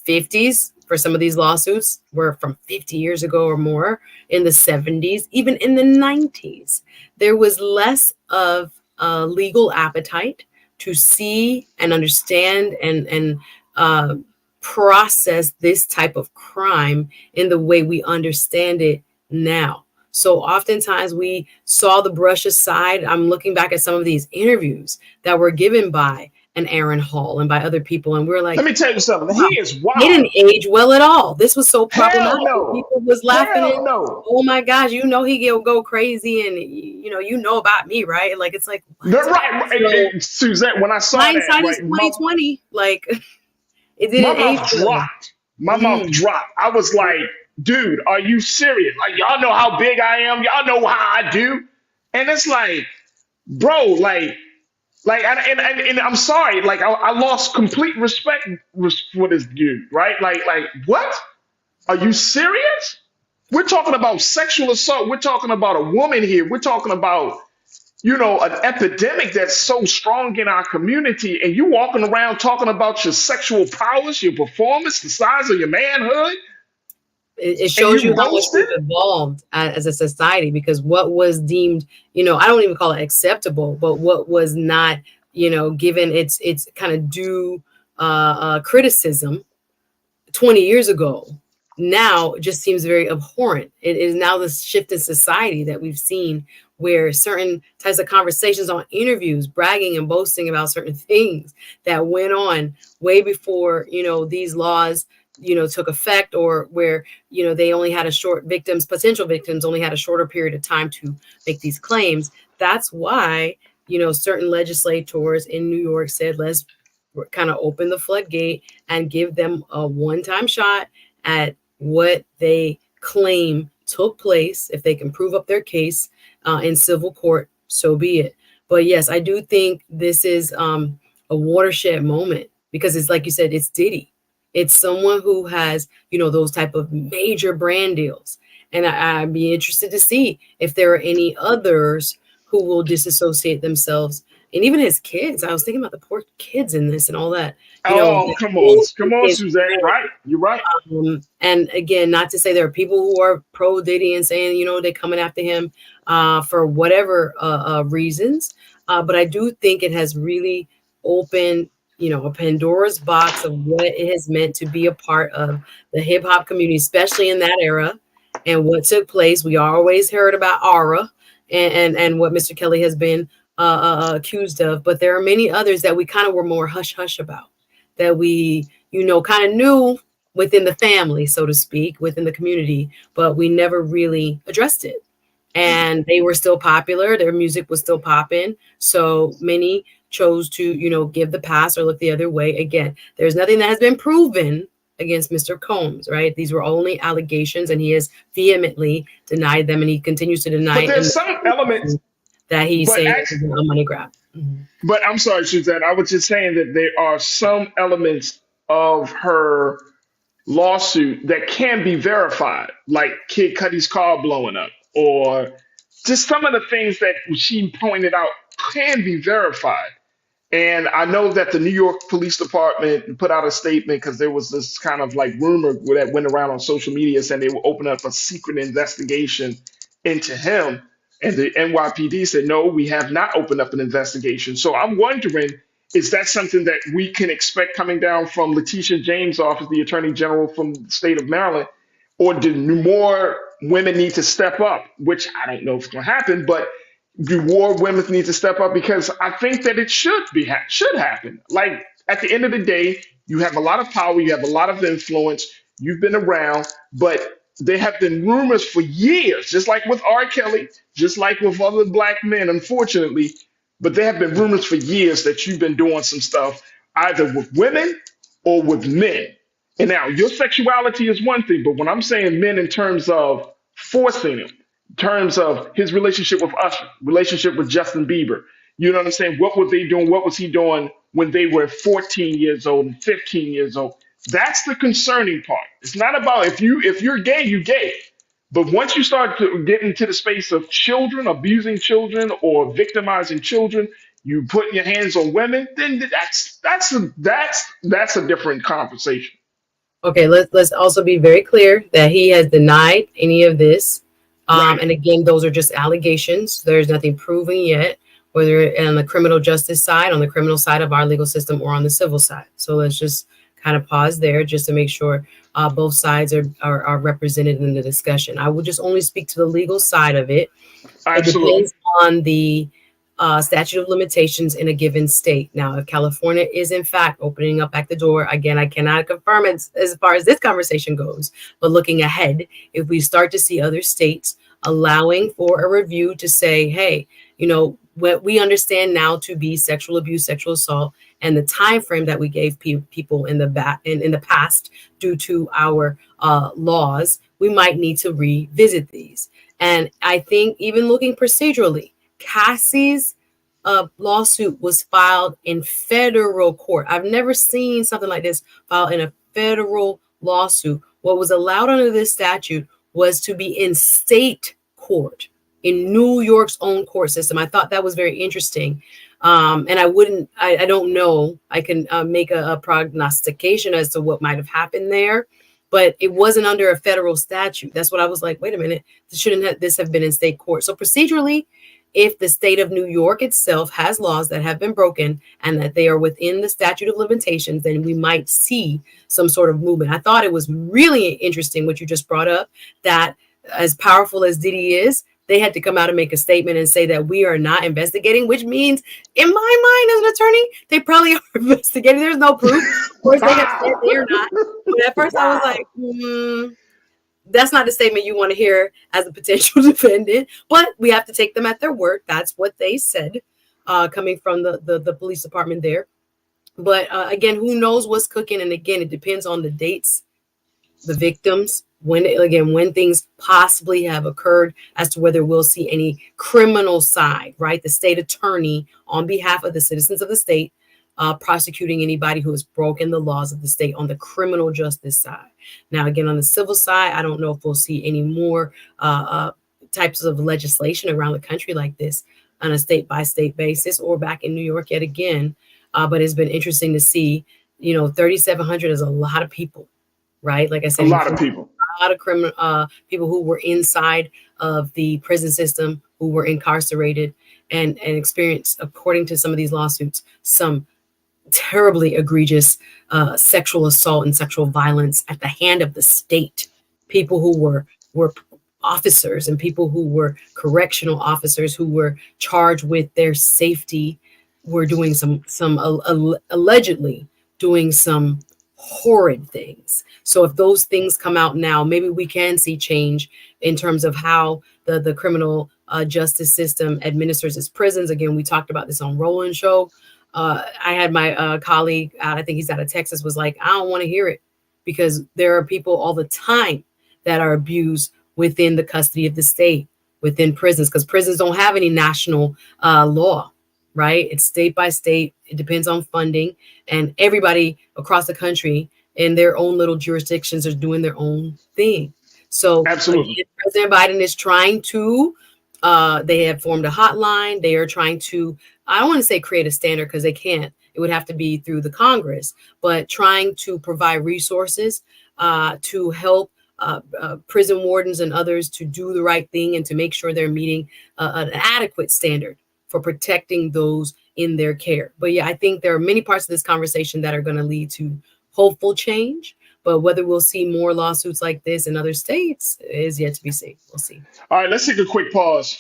50s, for some of these lawsuits were from 50 years ago or more, in the 70s, even in the 90s, there was less of a legal appetite to see and understand and process this type of crime in the way we understand it now. So oftentimes we saw the brush aside. I'm looking back at some of these interviews that were given by an Aaron Hall and by other people, and we're like, Let me tell you something. wow, He is wild. he didn't age well at all. This was so problematic. Hell no. People was laughing Hell at, no. oh my gosh, he'll go crazy, and you know about me, right? Like, it's like, what? Right. And Suzette, when I saw that, Hindsight is right, 2020. Like, it my didn't age mouth well. dropped. My mouth dropped. I was like, dude, are you serious? Like, y'all know how big I am. Y'all know how I do. And it's like, bro, and I'm sorry, like I lost complete respect for this dude, right? Like what? Are you serious? We're talking about sexual assault. We're talking about a woman here. We're talking about, an epidemic that's so strong in our community, and you walking around talking about your sexual prowess, your performance, the size of your manhood. It shows you how much we've evolved as a society, because what was deemed, I don't even call it acceptable, but what was not, given its kind of due criticism 20 years ago, now just seems very abhorrent. It is now this shift in society that we've seen, where certain types of conversations on interviews, bragging and boasting about certain things that went on way before, these laws took effect, or where, they only had potential victims only had a shorter period of time to make these claims. That's why, certain legislators in New York said, let's kind of open the floodgate and give them a one-time shot at what they claim took place. If they can prove up their case in civil court, so be it. But yes, I do think this is a watershed moment, because it's like you said, it's Diddy. It's someone who has, those type of major brand deals. And I'd be interested to see if there are any others who will disassociate themselves. And even his kids. I was thinking about the poor kids in this and all that. Come on, Suzette. Right. You're right. And again, not to say there are people who are pro Diddy and saying, they're coming after him for whatever reasons. But I do think it has really opened a Pandora's box of what it has meant to be a part of the hip hop community, especially in that era, and what took place. We always heard about Aura and what Mr. Kelly has been accused of, but there are many others that we kind of were more hush hush about, that we, kind of knew within the family, so to speak, within the community, but we never really addressed it. And they were still popular. Their music was still popping. So many chose to, give the pass or look the other way. Again, there's nothing that has been proven against Mr. Combs, right? These were only allegations, and he has vehemently denied them, and he continues to deny. But there's some elements that he's saying is a money grab. Mm-hmm. But I'm sorry, Suzette. I was just saying that there are some elements of her lawsuit that can be verified, like Kid Cudi's car blowing up, or just some of the things that she pointed out can be verified. And I know that the New York Police Department put out a statement, because there was this kind of like rumor that went around on social media saying they will open up a secret investigation into him. And the NYPD said, no, we have not opened up an investigation. So I'm wondering, is that something that we can expect coming down from Letitia James' office, the Attorney General from the state of Maryland? Or do more women need to step up? Which I don't know if it's going to happen, but do more women need to step up? Because I think that it should happen. Like, at the end of the day, you have a lot of power, you have a lot of influence, you've been around, but there have been rumors for years, just like with R. Kelly, just like with other black men, unfortunately, but there have been rumors for years that you've been doing some stuff either with women or with men. And now your sexuality is one thing, but when I'm saying men in terms of forcing him, in terms of his relationship with Usher, relationship with Justin Bieber, You know what I'm saying? What were they doing? What was he doing when they were 14 years old and 15 years old? That's the concerning part. It's not about if you're gay, you gay. But once you start to get into the space of children, abusing children or victimizing children, you put your hands on women, then that's a different conversation. Okay, let's also be very clear that he has denied any of this. Right. And again, those are just allegations. There's nothing proven yet, whether on the criminal justice side, on the criminal side of our legal system, or on the civil side. So let's just kind of pause there just to make sure both sides are represented in the discussion. I will just only speak to the legal side of it. Absolutely. It depends on the statute of limitations in a given state. Now, if California is in fact opening up back the door, again, I cannot confirm it as far as this conversation goes, but looking ahead, if we start to see other states allowing for a review to say, hey, you know, what we understand now to be sexual abuse, sexual assault, and the time frame that we gave people in the past due to our laws, we might need to revisit these. And I think even looking procedurally, Cassie's lawsuit was filed in federal court. I've never seen something like this filed in a federal lawsuit. What was allowed under this statute was to be in state court, in New York's own court system. I thought that was very interesting. And I don't know, I can make a prognostication as to what might have happened there, but it wasn't under a federal statute. That's what I was like, wait a minute, shouldn't this have been in state court? So procedurally, if the state of New York itself has laws that have been broken and that they are within the statute of limitations, then we might see some sort of movement. I thought it was really interesting what you just brought up, that as powerful as Diddy is, they had to come out and make a statement and say that we are not investigating, which means, in my mind as an attorney, they probably are investigating. There's no proof. Of course, they have said they are not. But at first, I was like, that's not the statement you want to hear as a potential defendant. But we have to take them at their word. That's what they said, coming from the police department there. But again, who knows what's cooking? And again, it depends on the dates, the victims, when things possibly have occurred, as to whether we'll see any criminal side, right? The state attorney on behalf of the citizens of the state prosecuting anybody who has broken the laws of the state on the criminal justice side. Now, again, on the civil side, I don't know if we'll see any more types of legislation around the country like this on a state by state basis, or back in New York yet again. But it's been interesting to see, 3,700 is a lot of people, right? Like I said, a lot of people. A lot of criminal people who were inside of the prison system, who were incarcerated and experienced, according to some of these lawsuits, some terribly egregious sexual assault and sexual violence at the hand of the state. People who were officers and people who were correctional officers who were charged with their safety were doing some allegedly doing some horrid things. So if those things come out now, maybe we can see change in terms of how the criminal justice system administers its prisons. Again, we talked about this on Roland's show. I had my colleague, I think he's out of Texas, was like, I don't want to hear it, because there are people all the time that are abused within the custody of the state, within prisons, because prisons don't have any national law, right? It's state by state. It depends on funding, and everybody across the country in their own little jurisdictions are doing their own thing. So absolutely, again, President Biden is trying to, they have formed a hotline. They are trying to, I don't want to say create a standard, because they can't. It would have to be through the Congress, but trying to provide resources to help prison wardens and others to do the right thing and to make sure they're meeting an adequate standard for protecting those in their care. But yeah, I think there are many parts of this conversation that are going to lead to hopeful change. But whether we'll see more lawsuits like this in other states is yet to be seen. We'll see. All right, let's take a quick pause.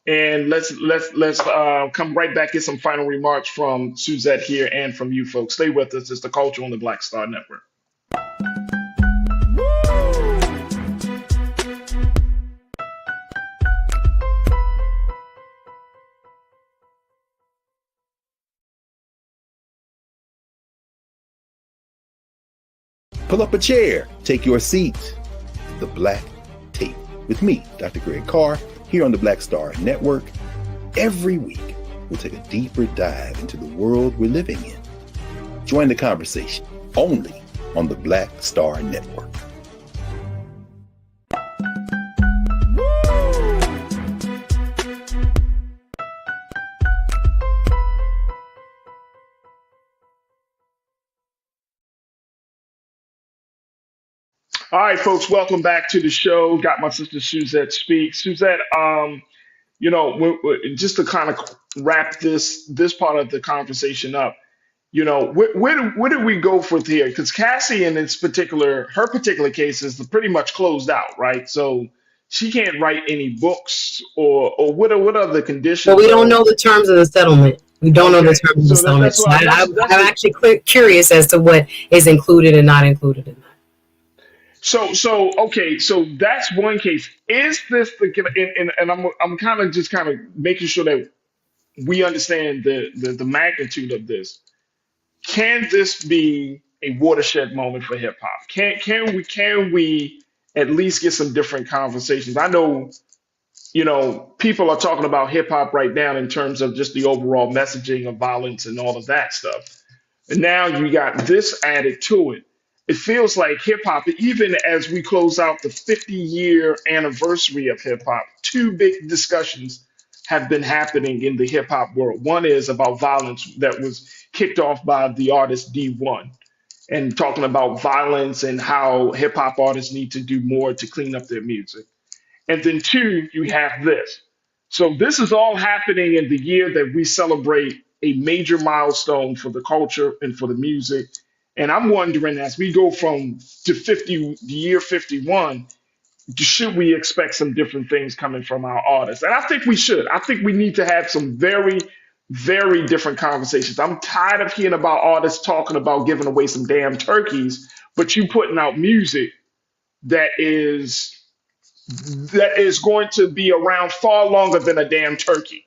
And let's come right back, get some final remarks from Suzette here and from you folks. Stay with us. It's The Culture on the Black Star Network. Pull up a chair, take your seat. The Black Tape with me, Dr. Greg Carr, here on the Black Star Network. Every week, we'll take a deeper dive into the world we're living in. Join the conversation only on the Black Star Network. All right, folks, welcome back to the show. Got my sister Suzette speak. Suzette, just to kind of wrap this part of the conversation up, where do we go from here? Because Cassie, in her particular case is pretty much closed out, right? So she can't write any books, or what are the conditions? But we don't know the terms of the settlement. We don't know the terms of the So settlement. that's why I'm actually curious as to what is included and not included in that. So that's one case. Is this and I'm kind of making sure that we understand the magnitude of this. Can this be a watershed moment for hip hop? Can we at least get some different conversations? I know, people are talking about hip hop right now in terms of just the overall messaging of violence and all of that stuff. And now you got this added to it. It feels like hip hop, even as we close out the 50-year anniversary of hip hop, two big discussions have been happening in the hip hop world. One is about violence that was kicked off by the artist D1, and talking about violence and how hip hop artists need to do more to clean up their music. And then two, you have this. So this is all happening in the year that we celebrate a major milestone for the culture and for the music. And I'm wondering, as we go to the year 51, should we expect some different things coming from our artists? And I think we should. I think we need to have some very, very different conversations. I'm tired of hearing about artists talking about giving away some damn turkeys, but you putting out music that is going to be around far longer than a damn turkey.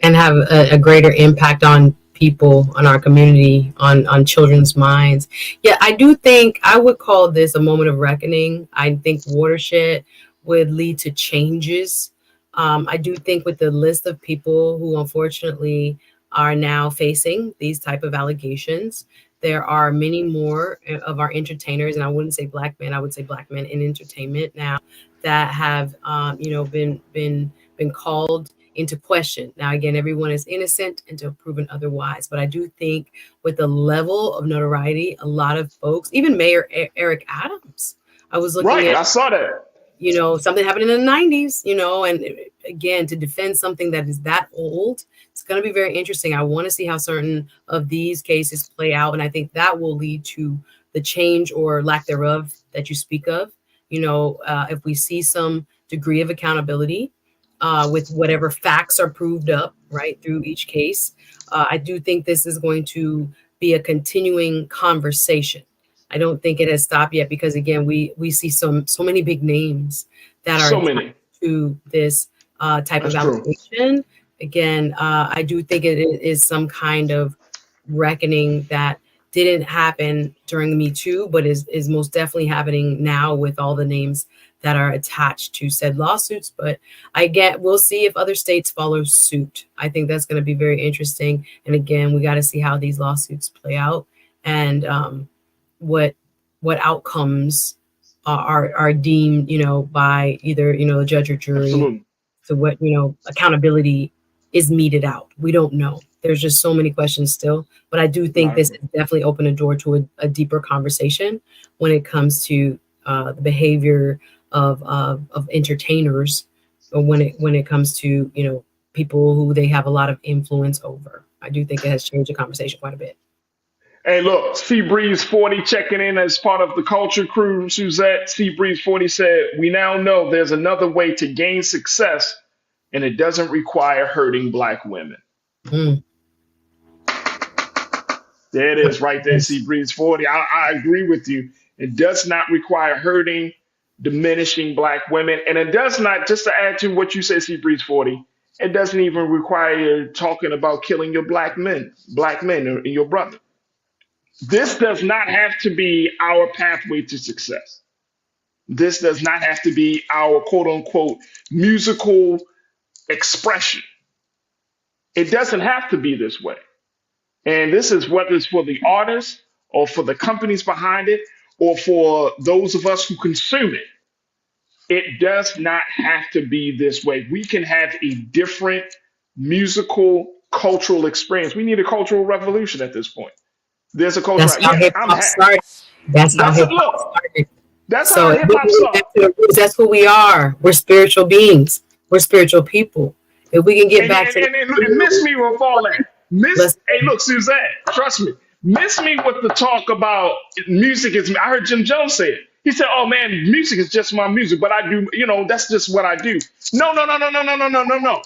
And have a greater impact on people, on our community, on children's minds. Yeah, I do think I would call this a moment of reckoning. I think watershed would lead to changes. I do think with the list of people who unfortunately are now facing these type of allegations, there are many more of our entertainers, and I wouldn't say black men, I would say black men in entertainment now, that have been called into question. Now, again, everyone is innocent until proven otherwise. But I do think with the level of notoriety, a lot of folks, even Mayor Eric Adams, I was looking at. I saw that. Something happened in the 90s, and again, to defend something that is that old, it's going to be very interesting. I want to see how certain of these cases play out. And I think that will lead to the change or lack thereof that you speak of. If we see some degree of accountability, with whatever facts are proved up right through each case. I do think this is going to be a continuing conversation. I don't think it has stopped yet because, again, we see so many big names that are attached to this type of allegation. Again, I do think it is some kind of reckoning that didn't happen during the Me Too, but is most definitely happening now with all the names that are attached to said lawsuits. But we'll see if other states follow suit. I think that's going to be very interesting. And again, we got to see how these lawsuits play out and what outcomes are deemed, by either, the judge or jury. Absolutely. So what, accountability is meted out. We don't know. There's just so many questions still, but I do think this has definitely opened a door to a deeper conversation when it comes to the behavior of entertainers, when it comes to people who they have a lot of influence over. I do think it has changed the conversation quite a bit. Hey, look, Seabreeze 40 checking in as part of the culture crew. Suzette, Seabreeze 40 said, "We now know there's another way to gain success, and it doesn't require hurting Black women." There it is right there, Seabreeze 40. I agree with you. It does not require hurting, diminishing Black women. And it does not, just to add to what you said, Seabreeze 40, it doesn't even require you talking about killing your black men and your brother. This does not have to be our pathway to success. This does not have to be our quote unquote musical expression. It doesn't have to be this way. And this is whether it's for the artists or for the companies behind it or for those of us who consume it. It does not have to be this way. We can have a different musical, cultural experience. We need a cultural revolution at this point. There's a culture. That's how hip hop started. That's how hip hop started. That's So how hip hop started. that's who we are. We're spiritual beings. We're spiritual people. If we can get back to and miss me with all that. Hey, look, Suzette, trust me. Miss me with the talk about music is. I heard Jim Jones say it. He said, "Oh man, music is just my music, but I do, that's just what I do." No, no, no, no, no, no, no, no, no, no.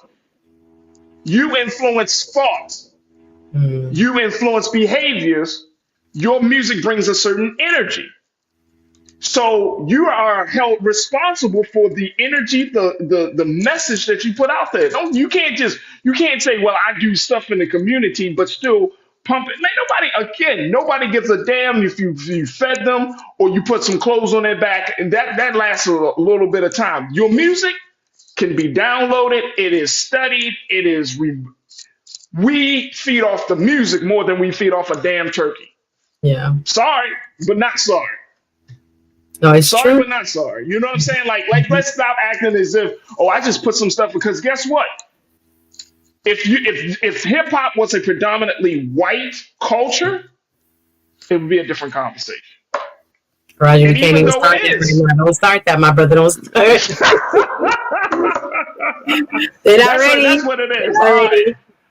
You influence thoughts. You influence behaviors. Your music brings a certain energy. So you are held responsible for the energy, the message that you put out there. You can't say, well, I do stuff in the community, but still pump it. Man, nobody gives a damn if you fed them or you put some clothes on their back, and that lasts a little bit of time. Your music can be downloaded. It is studied. It is we feed off the music more than we feed off a damn turkey. Yeah. Sorry, but not sorry. No, it's sorry, true. but not sorry. You know what I'm saying? Like let's stop acting as if, I just put some stuff, because guess what? If hip hop was a predominantly white culture, it would be a different conversation. Roger, we can't even start that. Don't start that, my brother. Don't start. They're not ready. That's what it is.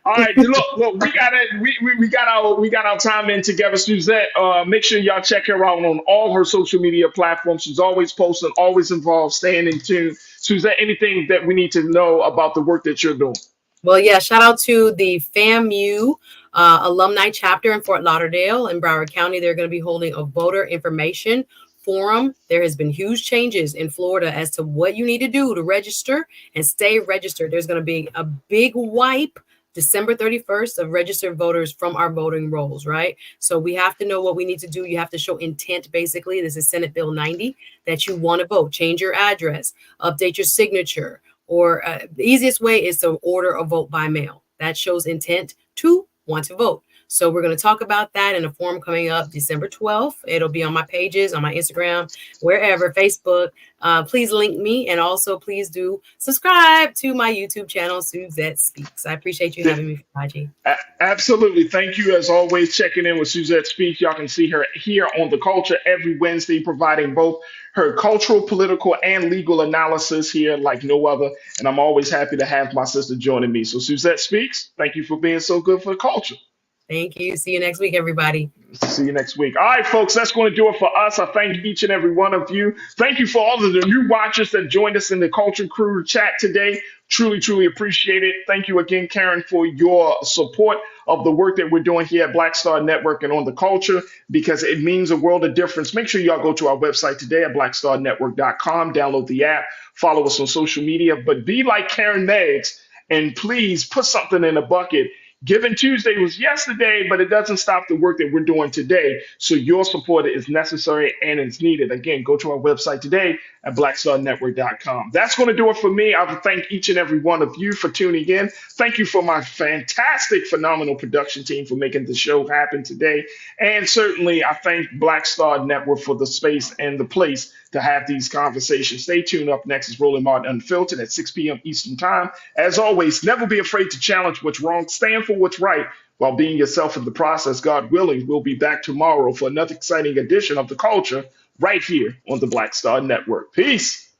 All right. Look, we got our time in together. Suzette, make sure y'all check her out on all her social media platforms. She's always posting, always involved, staying in tune. Suzette, anything that we need to know about the work that you're doing? Well, yeah, shout out to the FAMU alumni chapter in Fort Lauderdale and Broward County. They're going to be holding a voter information forum. There has been huge changes in Florida as to what you need to do to register and stay registered. There's going to be a big wipe December 31st of registered voters from our voting rolls, right? So we have to know what we need to do. You have to show intent, basically. This is Senate Bill 90, that you want to vote. Change your address, update your signature, or the easiest way is to order a vote by mail. That shows intent to want to vote. So we're going to talk about that in a forum coming up December 12th. It'll be on my pages, on my Instagram, wherever, Facebook. Please link me, and also please do subscribe to my YouTube channel, Suzette Speaks. I appreciate you having me, Farajii. Absolutely. Thank you, as always, checking in with Suzette Speaks. Y'all can see her here on The Culture every Wednesday, providing both her cultural, political, and legal analysis here like no other. And I'm always happy to have my sister joining me. So Suzette Speaks, thank you for being so good for the culture. Thank you. See you next week, everybody. See you next week. All right, folks, that's going to do it for us. I thank each and every one of you. Thank you for all of the new watchers that joined us in the Culture Crew chat today. Truly, truly appreciate it. Thank you again, Karen, for your support of the work that we're doing here at Black Star Network and on The Culture, because it means a world of difference. Make sure y'all go to our website today at blackstarnetwork.com, download the app, follow us on social media, but be like Karen Meggs, and please put something in a bucket. Giving Tuesday was yesterday, but it doesn't stop the work that we're doing today. So your support is necessary and it's needed. Again, go to our website today at blackstarnetwork.com. That's going to do it for me. I would thank each and every one of you for tuning in. Thank you for my fantastic, phenomenal production team for making the show happen today. And certainly, I thank Black Star Network for the space and the place to have these conversations. Stay tuned. Up next is Roland Martin Unfiltered at 6 p.m. Eastern Time. As always, never be afraid to challenge what's wrong. Stand for what's right while being yourself in the process. God willing, we'll be back tomorrow for another exciting edition of The Culture right here on the Black Star Network. Peace.